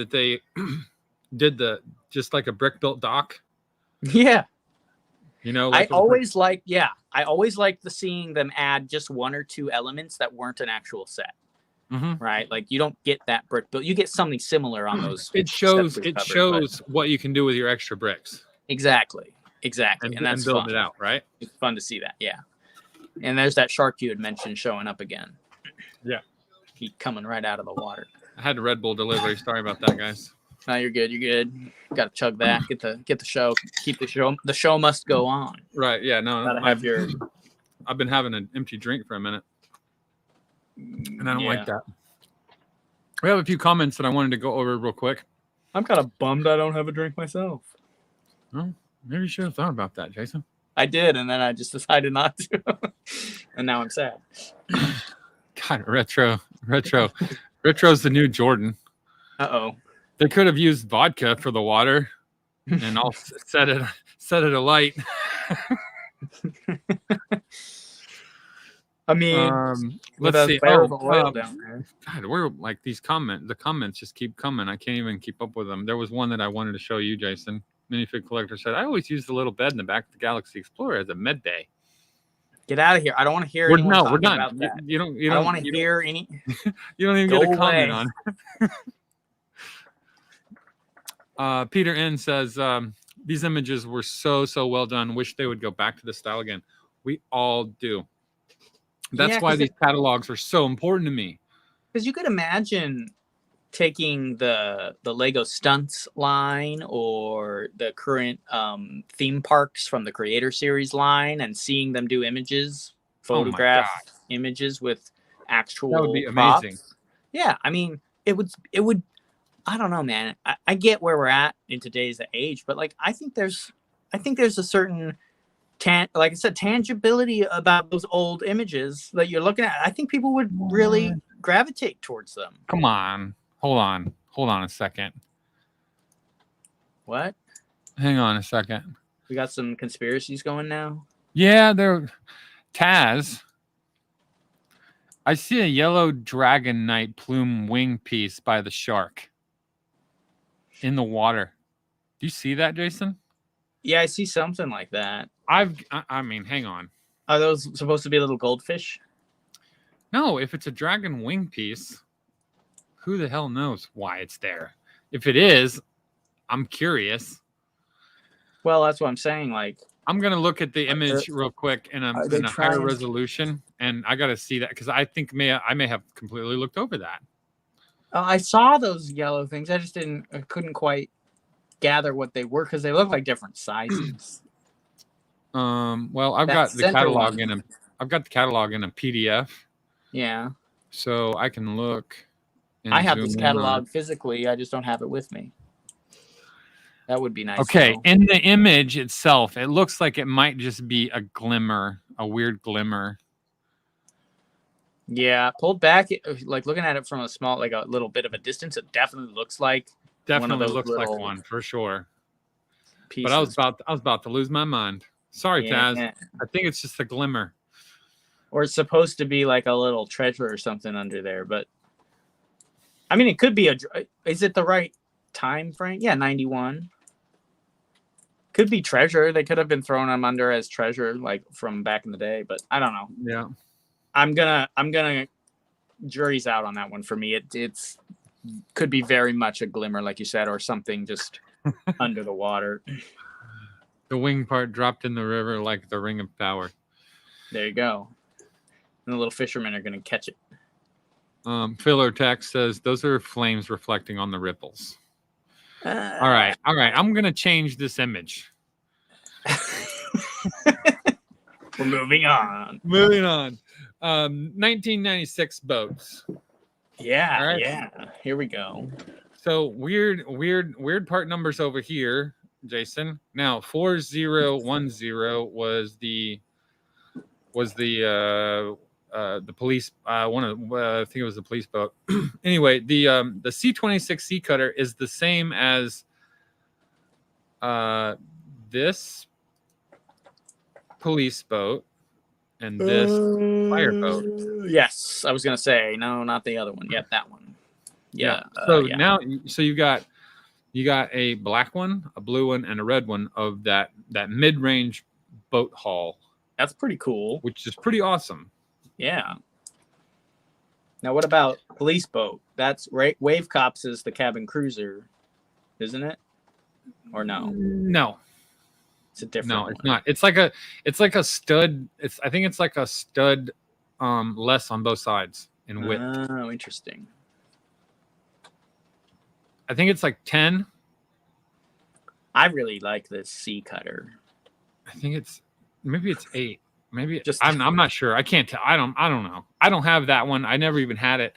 they did the just like a brick built dock. Yeah. You know, I like it was always like, yeah, I always liked the seeing them add just one or two elements that weren't an actual set, Mhm. right? Like you don't get that brick built. You get something similar on those. It sets shows we covered, but what you can do with your extra bricks exactly, and and that's build fun. it out, right? It's fun to see that, yeah. And there's that shark you had mentioned showing up again. Yeah. He coming right out of the water. I had a Red Bull delivery. Sorry about that, guys. No, you're good. You're good. Got to chug that. Get the show. Keep the show. The show must go on. Right. Yeah. No. Gotta have your. I've been having an empty drink for a minute, and I don't like that. We have a few comments that I wanted to go over real quick. I'm kind of bummed I don't have a drink myself. Well, maybe you should have thought about that, Jason. I did, and then I just decided not to, and now I'm sad. God, retro's the new Jordan. Uh-oh. They could have used vodka for the water, and I'll set it alight. I mean, let's see. Down there. God, we're like the comments just keep coming. I can't even keep up with them. There was one that I wanted to show you, Jason. Minifig Collector said, I always use the little bed in the back of the Galaxy Explorer as a med bay. Get out of here. I don't want to hear anyone talking we're done. about that. You don't want to hear any. You don't even get a comment on. Peter N says, these images were so well done. Wish they would go back to the style again. We all do. That's why these catalogs are so important to me. Because you could imagine taking the Lego Stunts line or the current theme parks from the Creator Series line and seeing them do photograph images with actual that would be props. amazing. Yeah, I mean, it would. I don't know, man. I get where we're at in today's age, but like I think there's a certain like I said, tangibility about those old images that you're looking at. I think people would really gravitate towards them. Come on. Hold on a second. What? Hang on a second. We got some conspiracies going now. Yeah, they're Taz. I see a yellow Dragon Knight plume wing piece by the shark in the water. Do you see that, Jason? Yeah, I see something like that. I mean, hang on. Are those supposed to be little goldfish? No, if it's a dragon wing piece, who the hell knows why it's there? If it is, I'm curious. Well, that's what I'm saying. Like, I'm gonna look at the image real quick in a higher resolution, and I gotta see that because I think I may have completely looked over that. I saw those yellow things. I just couldn't quite gather what they were because they look like different sizes. Well, I've got the catalog in a PDF. Yeah. So I can look. I have this catalog physically. I just don't have it with me. That would be nice. Okay, in the image itself, it looks like it might just be a glimmer, a weird glimmer. Yeah, pulled back, like looking at it from a little bit of a distance, it definitely looks like like one for sure. Pieces. But I was about to lose my mind. Sorry, Taz. I think it's just a glimmer. Or it's supposed to be like a little treasure or something under there, but I mean, it could be is it the right time frame? Yeah, 91. Could be treasure. They could have been throwing them under as treasure, like from back in the day, but I don't know. Yeah. I'm gonna jury's out on that one for me. It's could be very much a glimmer, like you said, or something just under the water. The wing part dropped in the river like the ring of power. There you go. And the little fishermen are gonna catch it. Filler Text says those are flames reflecting on the ripples. All right. I'm gonna change this image. We're moving on. 1996 boats. Yeah. All right. Yeah. Here we go. So weird part numbers over here, Jason. Now 4010 was the police I think it was the police boat. Anyway, the C26 Sea Cutter is the same as this police boat and this fireboat. Yes, I was gonna say no, not the other one. Yep, that one. Yeah. So yeah. now, so you got a black one, a blue one, and a red one of that mid-range boat hull. That's pretty cool. Which is pretty awesome. Yeah. Now, what about police boat? That's right. Wave Cops is the cabin cruiser, isn't it? Or no? No. It's a different. No, it's not. It's like a stud. I think it's like a stud, less on both sides in width. Oh, interesting. I think it's like 10. I really like this sea cutter. I think maybe it's 8. Maybe Just I'm not sure. I can't tell. I don't know. I don't have that one. I never even had it.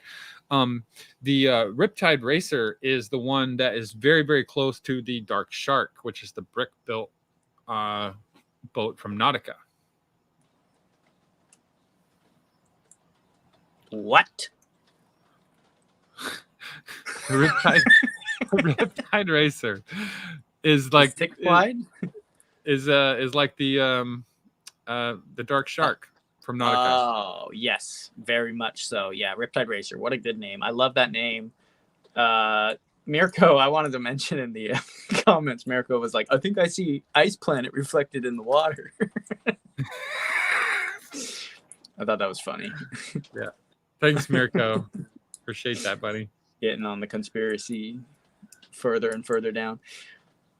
The Riptide Racer is the one that is very, very close to the Dark Shark, which is the brick built boat from Nautica. What? The Riptide Racer is like thick wide. Is like the Dark Shark from Nautica. Oh yes, very much so. Yeah, Riptide Racer. What a good name. I love that name. Mirko, I wanted to mention in the comments, Mirko was like, I think I see Ice Planet reflected in the water. I thought that was funny. Yeah. Thanks, Mirko. Appreciate that, buddy. Getting on the conspiracy further and further down.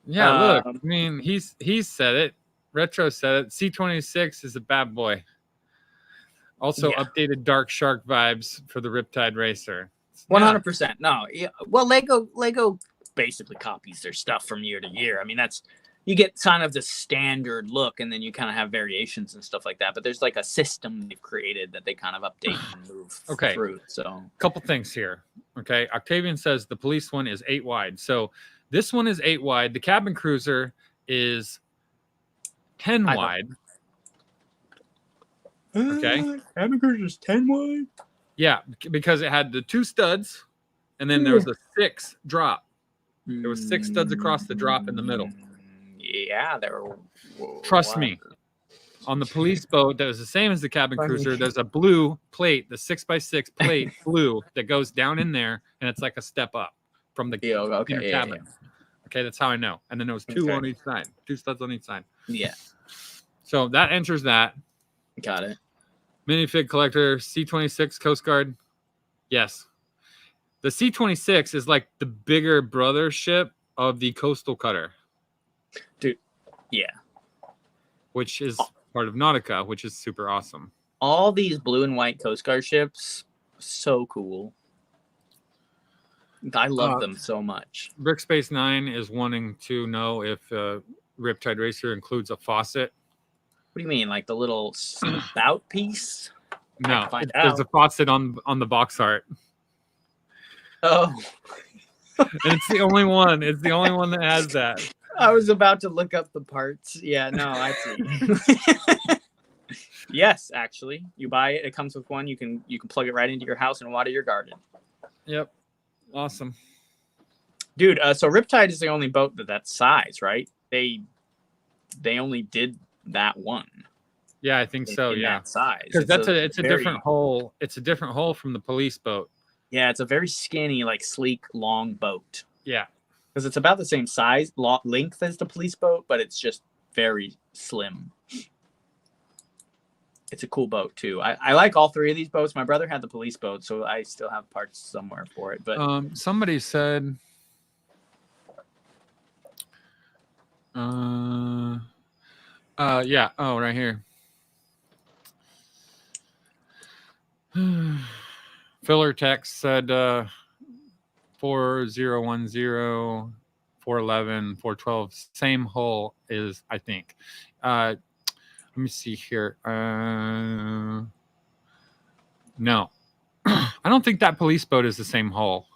Yeah, look. I mean, he's said it. Retro said it. C26 is a bad boy. Also, updated Dark Shark vibes for the Riptide Racer. 100%. No, yeah. Well, Lego basically copies their stuff from year to year. I mean, you get kind of the standard look, and then you kind of have variations and stuff like that. But there's like a system they've created that they kind of update and move through. So, a couple things here. Okay, Octavian says the police one is 8 wide. So this one is 8 wide. The cabin cruiser is 10 wide. Okay, cabin cruiser is 10 wide. Yeah, because it had the 2 studs, and then there was a 6 drop. There was 6 studs across the drop in the middle. Yeah, there were. Trust me. On the police boat that was the same as the cabin cruiser, there's a blue plate, the 6x6 plate, blue, that goes down in there, and it's like a step up from the inner cabin. Okay, that's how I know. And then there was 2 on each side, 2 studs on each side. Yeah. So that answers that. Got it. Minifig collector, C26 Coast Guard. Yes. The C26 is like the bigger brother ship of the Coastal Cutter. Dude, yeah. Which is part of Nautica, which is super awesome. All these blue and white Coast Guard ships, so cool. I love them so much. Brickspace 9 is wanting to know if Riptide Racer includes a faucet. What do you mean, like the little spout piece? No, there's a faucet on the box art. Oh. And it's the only one. It's the only one that has that. I was about to look up the parts. Yeah, no, I see. Yes, actually. You buy it, it comes with one. You can plug it right into your house and water your garden. Yep. Awesome. Dude, so Riptide is the only boat that size, right? They only did that one. Yeah, I think so. In yeah, that size. Because it's a different hole. It's a different hole from the police boat. Yeah, it's a very skinny, like sleek, long boat. Yeah, because it's about the same size, length as the police boat, but it's just very slim. It's a cool boat too. I like all 3 of these boats. My brother had the police boat, so I still have parts somewhere for it. But somebody said, yeah. Oh, right here. Filler text said 4010, 411, 412. Same hole is, I think. Let me see here. No. I don't think that police boat is the same hull.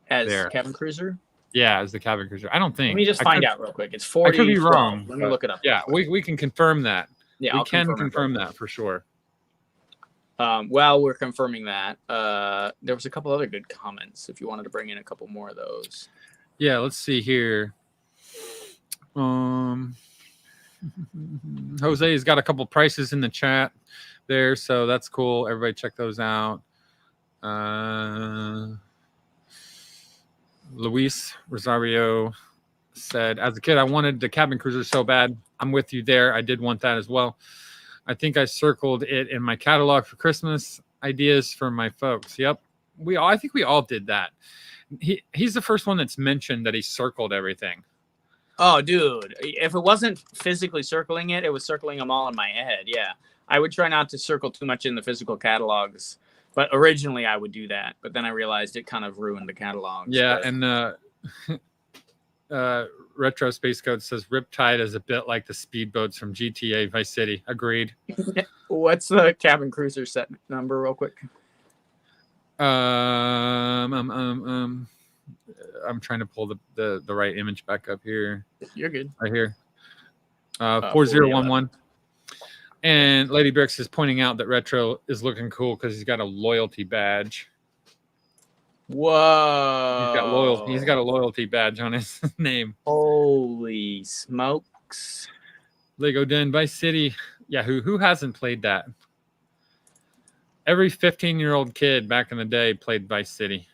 As cabin cruiser? Yeah, as the cabin cruiser. I don't think. Let me just find out real quick. It's 40. I could be wrong. Let me look it up. Yeah, we can confirm that. Yeah, we can confirm that for sure. While we're confirming that, there was a couple other good comments if you wanted to bring in a couple more of those. Yeah, let's see here. Jose's got a couple prices in the chat there, so that's cool. Everybody check those out. Luis Rosario said, as a kid, I wanted the cabin cruiser so bad. I'm with you there. I did want that as well. I think I circled it in my catalog for Christmas ideas for my folks. Yep. I think we all did that. He's the first one that's mentioned that he circled everything. Oh, dude. If it wasn't physically circling it, it was circling them all in my head. Yeah. I would try not to circle too much in the physical catalogs. But originally I would do that. But then I realized it kind of ruined the catalogs. Yeah. But... And Retro Space Code says Riptide is a bit like the speedboats from GTA Vice City. Agreed. What's the cabin cruiser set number real quick? I'm trying to pull the right image back up here. You're good. Right here. 4011. And Lady Bricks is pointing out that Retro is looking cool because he's got a loyalty badge. Whoa. He's got a loyalty badge on his name. Holy smokes. Lego Den Vice City. Yeah, who hasn't played that? Every 15-year-old kid back in the day played Vice City.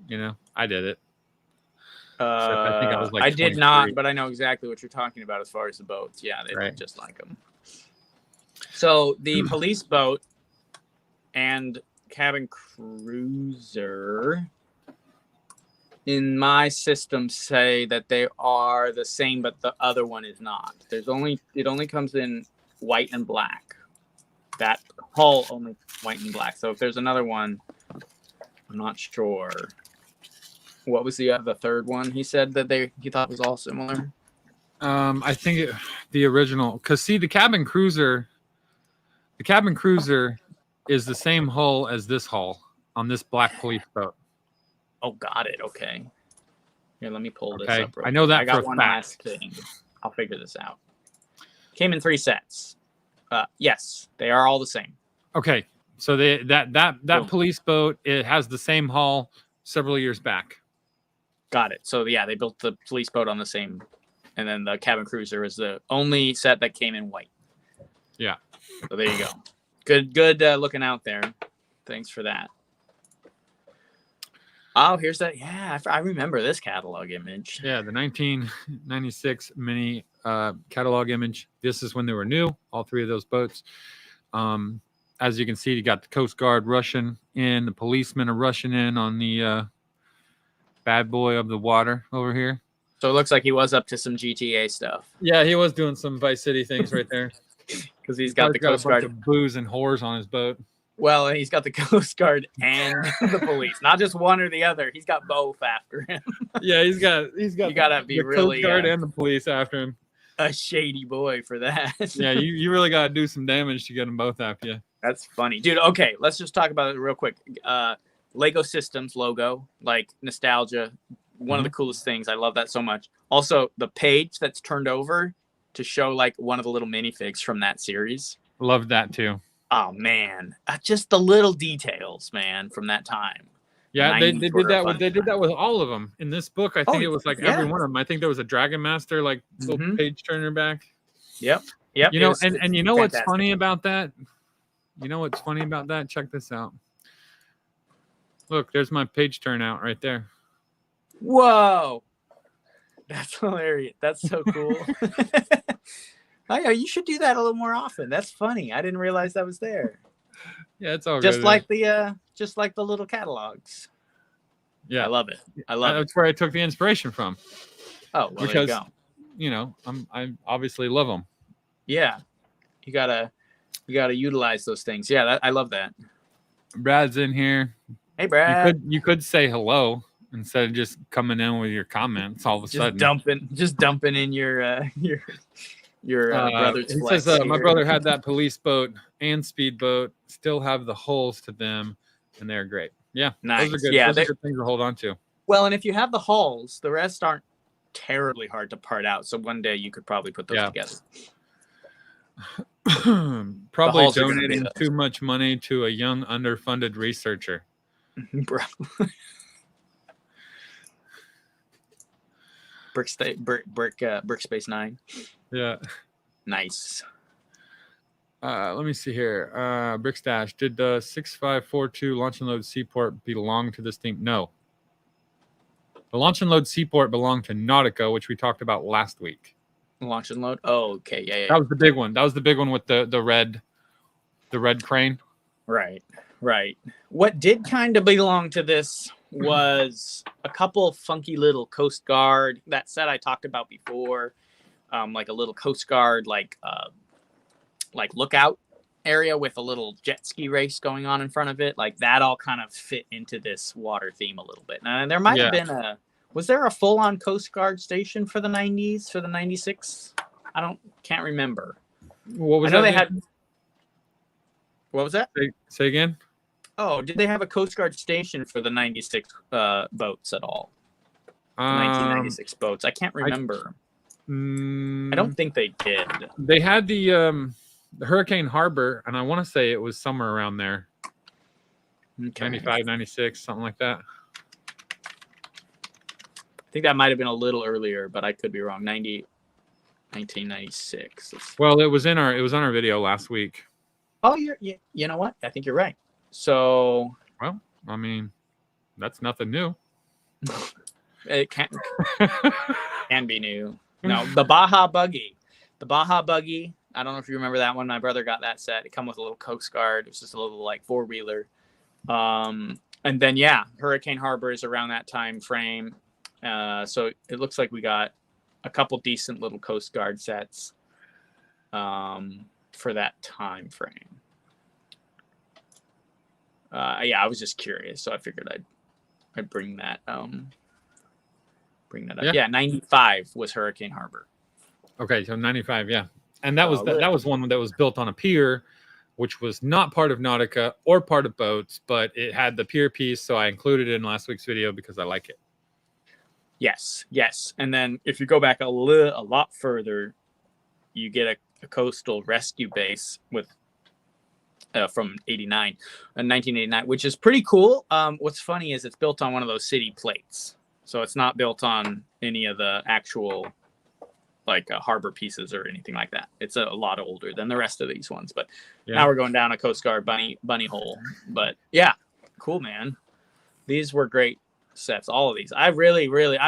You know, I did it. I think I was like I did not, but I know exactly what you're talking about as far as the boats. Yeah, they look just like them. So the police boat and cabin cruiser in my system say that they are the same, but the other one is not. It only comes in white and black. That hull only white and black. So if there's another one, I'm not sure. What was the third one? He said that he thought was all similar. I think the original, because see the cabin cruiser is the same hull as this hull on this black police boat. Oh, got it. Okay. Here, let me pull this up. I know that I got one last thing. I'll figure this out. Came in 3 sets. Yes, they are all the same. Okay, so that police boat, it has the same hull several years back. Got it. So yeah, they built the police boat on the same, and then the cabin cruiser is the only set that came in white. Yeah. So there you go. Good looking out there. Thanks for that. Oh, here's that. Yeah, I remember this catalog image. Yeah, the 1996 mini catalog image. This is when they were new, all 3 of those boats. As you can see, you got the Coast Guard rushing in. The policemen are rushing in on the bad boy of the water over here. So it looks like he was up to some GTA stuff. Yeah, he was doing some Vice City things right there. Because he's got the Coast Guard. Of booze and whores on his boat. Well, he's got the Coast Guard and the police, not just one or the other. He's got both after him. Yeah, he's got. You gotta be really Coast Guard and the police after him. A shady boy for that. Yeah, you really gotta do some damage to get them both after you. That's funny, dude. Okay, let's just talk about it real quick. Lego Systems logo, like nostalgia, one of the coolest things. I love that so much. Also, the page that's turned over to show like one of the little minifigs from that series. Love that too. Oh man, just the little details, man, from that time. Yeah, they did that. They did that with all of them in this book. I think it was like every one of them. I think there was a Dragon Master like little page turner back. Yep. You know, and you know what's funny about that? You know what's funny about that? Check this out. Look, there's my page turnout right there. Whoa, that's hilarious. That's so cool. You should do that a little more often. That's funny. I didn't realize that was there. Yeah, it's all just good. Just like the little catalogs. Yeah, I love it. That's where I took the inspiration from. Oh, well, because there you know, I obviously love them. Yeah, you gotta utilize those things. Yeah, I love that. Brad's in here. Hey, Brad. You could say hello instead of just coming in with your comments all of a sudden. Just dumping in your brother's he flex. Says my brother had that police boat and speedboat, still have the hulls to them, and they're great. Yeah, nice. Those are good. Yeah, those are good things to hold on to. Well, and if you have the hulls, the rest aren't terribly hard to part out. So one day you could probably put those together. Probably donating too much money to a young underfunded researcher. Brick Space 9. Yeah. Nice. Let me see here. Brickstash, did the 6542 launch and load seaport belong to this theme? No. The launch and load seaport belonged to Nautica, which we talked about last week. Launch and load. Oh, okay. Yeah. That was the big one. That was the big one with the red crane. Right. What did kind of belong to this was a couple funky little Coast Guard, that set I talked about before, like a little Coast Guard, like lookout area with a little jet ski race going on in front of it. Like that all kind of fit into this water theme a little bit. And there might have been was there a full-on Coast Guard station for the 90s, for the 96? Can't remember. What was I know that? they had. What was that? Say again. Oh, did they have a Coast Guard station for the 96 boats at all? The 1996 boats. I can't remember. I don't think they did. They had the Hurricane Harbor, and I want to say it was somewhere around there. Okay. 95, 96, something like that. I think that might have been a little earlier, but I could be wrong. 1996. Well, it was on our video last week. Oh, you know what? I think you're right. So, well, I mean, that's nothing new. It can be new. No, the Baja Buggy. I don't know if you remember that one. My brother got that set. It come with a little Coast Guard. It was just a little like 4-wheeler. And then Hurricane Harbor is around that time frame. So it looks like we got a couple decent little Coast Guard sets for that time frame. I was just curious, so I figured I'd bring that up. Yeah, 95 was Hurricane Harbor. Okay, so 95, yeah. And that was that was one that was built on a pier, which was not part of Nautica or part of boats, but it had the pier piece, so I included it in last week's video because I like it. Yes. And then if you go back a lot further, you get a coastal rescue base with from 1989, which is pretty cool. What's funny is it's built on one of those city plates, so it's not built on any of the actual harbor pieces or anything like that. It's a lot older than the rest of these ones, but now we're going down a Coast Guard bunny hole. But yeah, cool, man. These were great sets, all of these. I really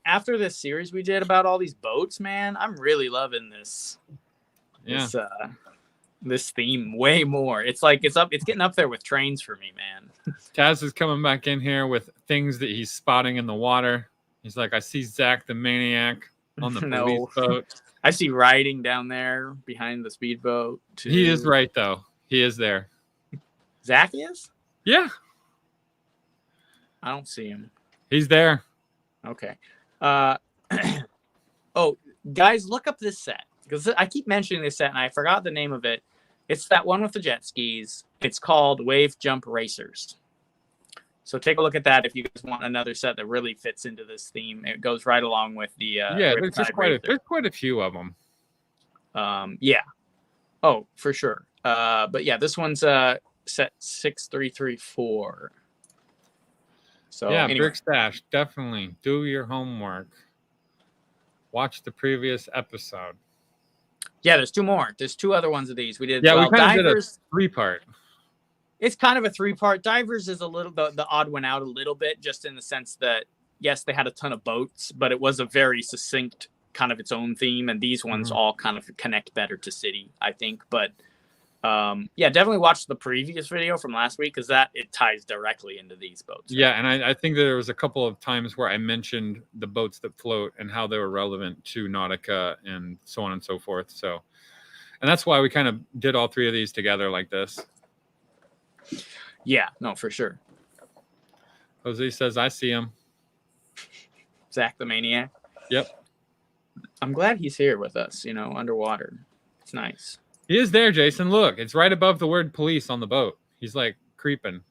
after this series we did about all these boats, man, I'm really loving this theme way more. It's getting up there with trains for me, man. Taz is coming back in here with things that he's spotting in the water. He's like, I see Zach the Maniac on the police boat. I see riding down there behind the speedboat too. He is right though. He is there. Zach is? Yeah. I don't see him. He's there. Okay. Oh, guys, look up this set because I keep mentioning this set and I forgot the name of it. It's that one with the jet skis. It's called Wave Jump Racers. So take a look at that if you guys want another set that really fits into this theme. It goes right along with the there's quite a few of them. Yeah. Oh, for sure. But yeah, this one's set 6334. So yeah, anyway. Brickstash, definitely do your homework. Watch the previous episode. Yeah, there's two more. There's two other ones of these. We did. Yeah, we kind of did a 3-part. It's kind of a 3-part. Divers is a little the odd one out a little bit, just in the sense that yes, they had a ton of boats, but it was a very succinct kind of its own theme, and these ones all kind of connect better to city, I think. But definitely watch the previous video from last week because it ties directly into these boats. Yeah, and I think there was a couple of times where I mentioned the boats that float and how they were relevant to Nautica and so on and so forth. So, and that's why we kind of did all three of these together like this. Yeah, no, for sure. Jose says, I see him. Zach the Maniac. Yep. I'm glad he's here with us, underwater. It's nice. He is there, Jason. Look, it's right above the word police on the boat. He's like creeping.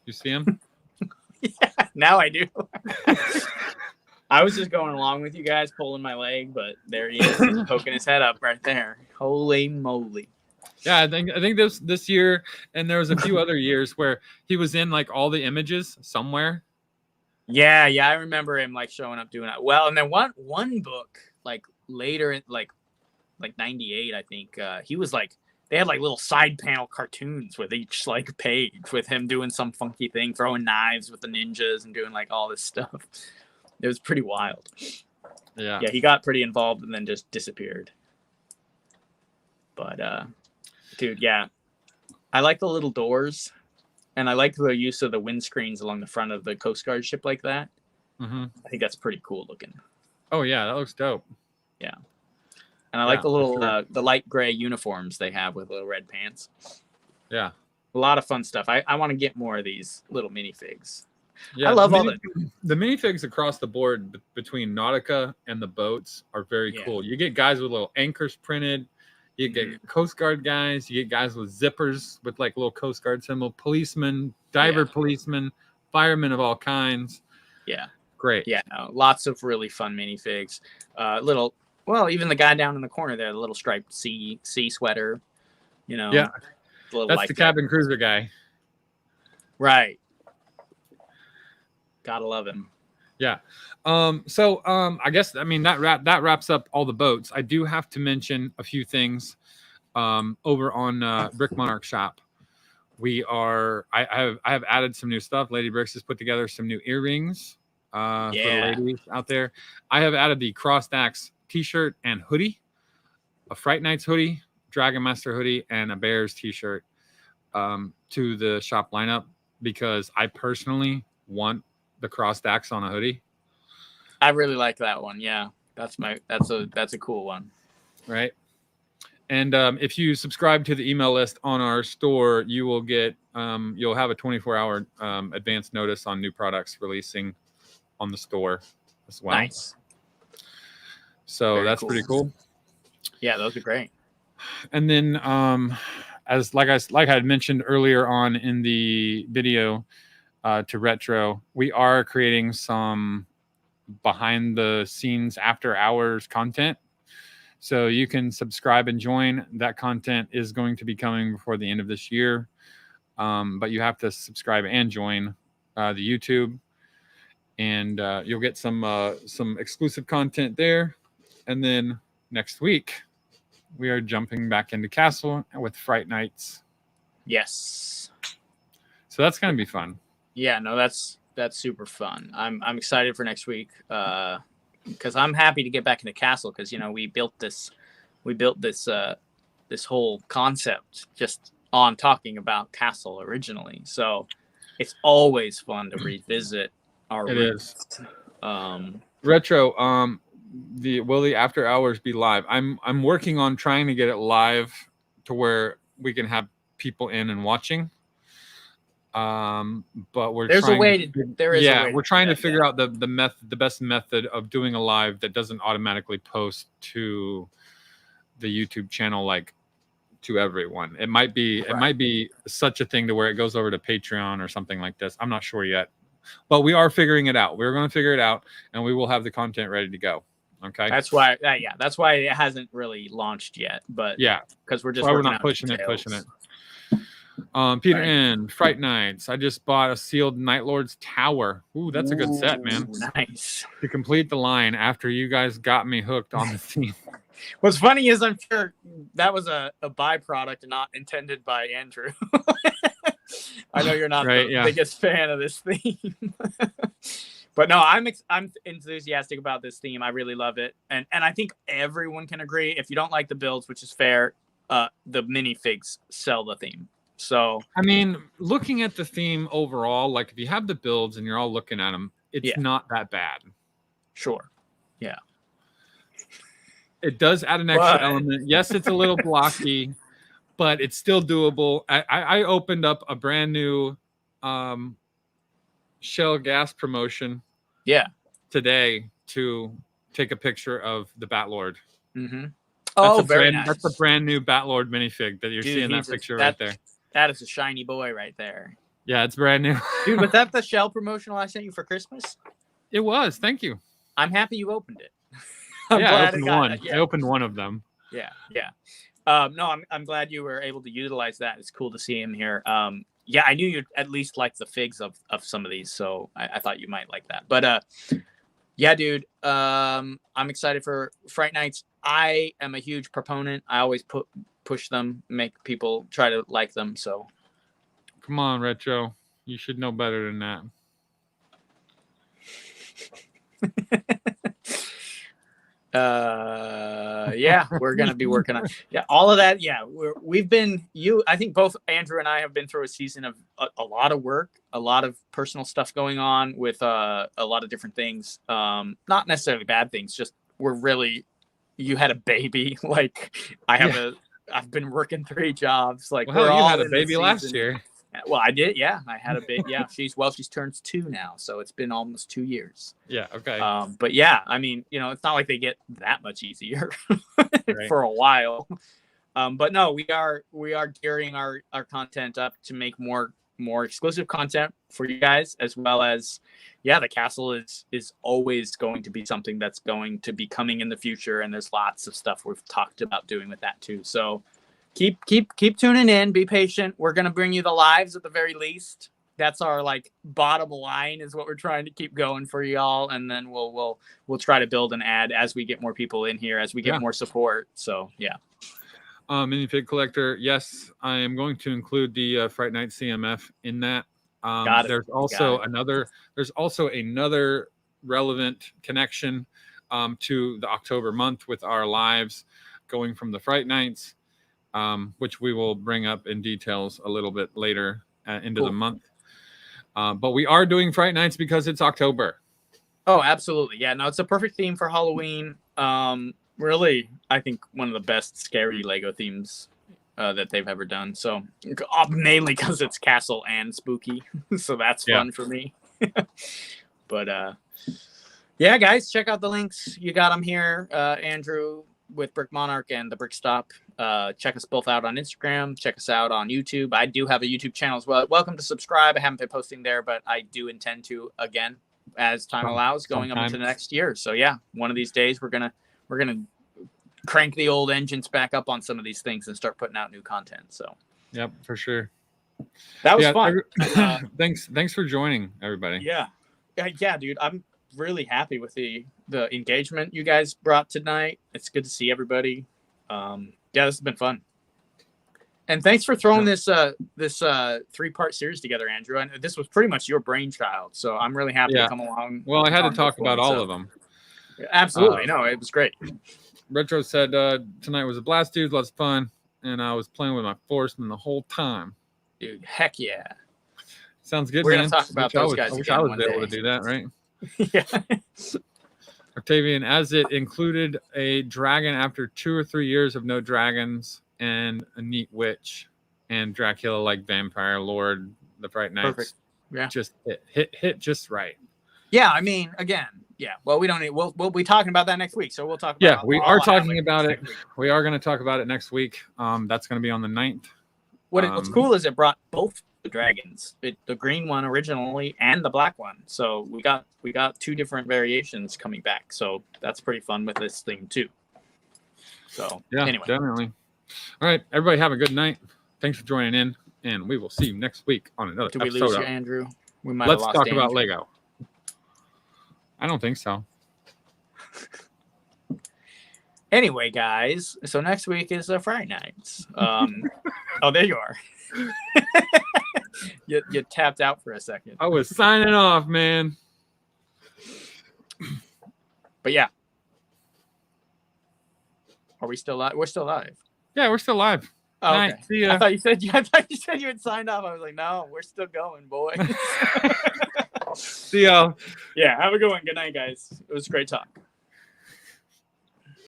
You see him? Yeah, now I do. I was just going along with you guys, pulling my leg, but there he is. He's poking his head up right there. Holy moly. Yeah, I think this year, and there was a few other years where he was in like all the images somewhere. Yeah, yeah, I remember him like showing up doing that. Well, and then one book like later in like 98, I think, he was like they had like little side panel cartoons with each like page with him doing some funky thing, throwing knives with the ninjas and doing like all this stuff. It was pretty wild. Yeah. Yeah, he got pretty involved and then just disappeared. But dude, yeah. I like the little doors and I like the use of the windscreens along the front of the Coast Guard ship like that. Mm-hmm. I think that's pretty cool looking. Oh yeah, that looks dope. Yeah. And I Yeah, like the little sure. the light gray uniforms they have with little red pants. Yeah. A lot of fun stuff. I want to get more of these little minifigs. Yeah, I love all the the minifigs across the board between Nautica and the boats are very cool. You get guys with little anchors printed. You get Coast Guard guys. You get guys with zippers with like little Coast Guard symbol. Policemen, diver policemen, firemen of all kinds. Yeah. Great. Yeah. No, lots of really fun minifigs. Well, even the guy down in the corner there, the little striped sea sweater. You know. Yeah. That's the cabin cruiser guy. Right. Gotta love him. Yeah. I guess that wraps up all the boats. I do have to mention a few things over on Brick Monarch shop. I have added some new stuff. Lady Bricks has put together some new earrings for the ladies out there. I have added the Crossed Axe t-shirt and hoodie, a Fright Nights hoodie, Dragon Master hoodie, and a Bears t-shirt to the shop lineup because I personally want the Crossed Axe on a hoodie. I really like that one. Yeah, that's a cool one. Right. And if you subscribe to the email list on our store, you will get you'll have a 24-hour advance notice on new products releasing on the store as well. Nice. So very that's pretty cool. Yeah, those are great. And then as like I had mentioned earlier on in the video to Retro, we are creating some behind the scenes after hours content. So you can subscribe and join. That content is going to be coming before the end of this year. But you have to subscribe and join the YouTube. And you'll get some exclusive content there. And then next week, we are jumping back into Castle with Fright Nights. Yes. So that's going to be fun. Yeah, no, that's super fun. I'm excited for next week because I'm happy to get back into Castle because we built this this whole concept just on talking about Castle originally. So it's always fun to revisit our roots. Retro. Will the after hours be live? I'm working on trying to get it live to where we can have people in and watching. But we're trying to figure out the best method of doing a live that doesn't automatically post to the YouTube channel like to everyone. It might be such a thing to where it goes over to Patreon or something like this. I'm not sure yet, but we are figuring it out. We're going to figure it out, and we will have the content ready to go. Okay. That's why it hasn't really launched yet. But because we're not pushing it. Peter N. Fright Nights. I just bought a sealed Night Lord's Tower. Ooh, that's a good set, man. Nice. To complete the line after you guys got me hooked on the theme. What's funny is I'm sure that was a byproduct not intended by Andrew. I know you're not the biggest fan of this theme. But no, I'm enthusiastic about this theme. I really love it. And I think everyone can agree. If you don't like the builds, which is fair, the minifigs sell the theme. So I mean, looking at the theme overall, like if you have the builds and you're all looking at them, it's not that bad. Sure. Yeah. It does add an extra element. Yes, it's a little blocky, but it's still doable. I opened up a brand new Shell gas promotion today to take a picture of the Batlord. Mm-hmm. Nice. That's a brand new Batlord minifig that you're seeing that picture right there. That is a shiny boy right there. Yeah, it's brand new. Dude, was that the Shell promotional I sent you for Christmas? It was. Thank you. I'm happy you opened it. I opened one. I opened one of them. Yeah. No, I'm glad you were able to utilize that. It's cool to see him here. yeah, I knew you'd at least like the figs of some of these, so I thought you might like that. But yeah, dude, I'm excited for Fright Nights. I am a huge proponent. I always push them, make people try to like them. So Come on, Retro. You should know better than that. Yeah, we're gonna be working on all of that. Yeah, I think both Andrew and I have been through a season of a lot of work, a lot of personal stuff going on with a lot of different things, not necessarily bad things, just you had a baby. Like I've been working 3 jobs. Like, well, we're you all had a in the baby last season. year. Well, I did. Yeah, I had a baby. Yeah, she's turns 2 now, so it's been almost 2 years. Yeah. Okay. But yeah, I mean, it's not like they get that much easier Right. for a while. But no, we are gearing our content up to make more exclusive content for you guys, as well as, yeah, the castle is always going to be something that's going to be coming in the future, and there's lots of stuff we've talked about doing with that too. So keep tuning in, be patient. We're gonna bring you the lives at the very least. That's our like bottom line, is what we're trying to keep going for y'all, and then we'll try to build an ad as we get more people in here, as we get more support. So yeah. Minifig collector, yes, I am going to include the Fright Night CMF in that. Got it. There's also another relevant connection to the October month with our lives going from the Fright Nights, which we will bring up in details a little bit later into the month. But we are doing Fright Nights because it's October. Oh, absolutely. Yeah, no, it's a perfect theme for Halloween. Really, I think one of the best scary Lego themes that they've ever done. So mainly because it's castle and spooky. So that's fun for me. But yeah, guys, check out the links. You got them here. Andrew with Brick Monarch and the Brick Stop. Check us both out on Instagram. Check us out on YouTube. I do have a YouTube channel as well. Welcome to subscribe. I haven't been posting there, but I do intend to, again, as time allows, going up into the next year. So yeah, one of these days we're gonna crank the old engines back up on some of these things and start putting out new content. So yep, for sure. That was fun. Thanks for joining, everybody. Yeah, dude. I'm really happy with the engagement you guys brought tonight. It's good to see everybody. Yeah, this has been fun. And thanks for throwing this 3-part series together, Andrew. And this was pretty much your brainchild, so I'm really happy to come along. Well, I had to talk about all of them. Absolutely, no, it was great. Retro said tonight was a blast, dude. Lots of fun, and I was playing with my Forceman the whole time. Dude, heck yeah! Sounds good, We're man. gonna talk about those guys. I wish I was able to do that, right? Yeah. Octavian, as it included a dragon after 2 or 3 years of no dragons, and a neat witch, and Dracula like vampire lord, the Fright Nights. Perfect. Yeah. Just hit just right. Yeah, I mean, again, yeah. Well, we don't need. We'll be talking about that next week, so we'll talk about. Yeah, we are talking about it. We are going to talk about it next week. That's going to be on the 9th. What's cool is it brought both the dragons, the green one originally and the black one. So we got 2 different variations coming back. So that's pretty fun with this thing too. So yeah, anyway, definitely. All right, everybody, have a good night. Thanks for joining in, and we will see you next week on another episode. Did we lose you, Andrew? We might. Let's talk about Lego. I don't think so. Anyway, guys, so next week is Friday Nights. Oh, there you are. you tapped out for a second. I was signing off, man. But yeah. Are we still live? We're still live. Yeah, we're still live. Oh, okay. Night. See ya. I thought you said you had signed off. I was like, no, we're still going, boy. See y'all. Yeah, have a good one. Good night, guys. It was a great talk.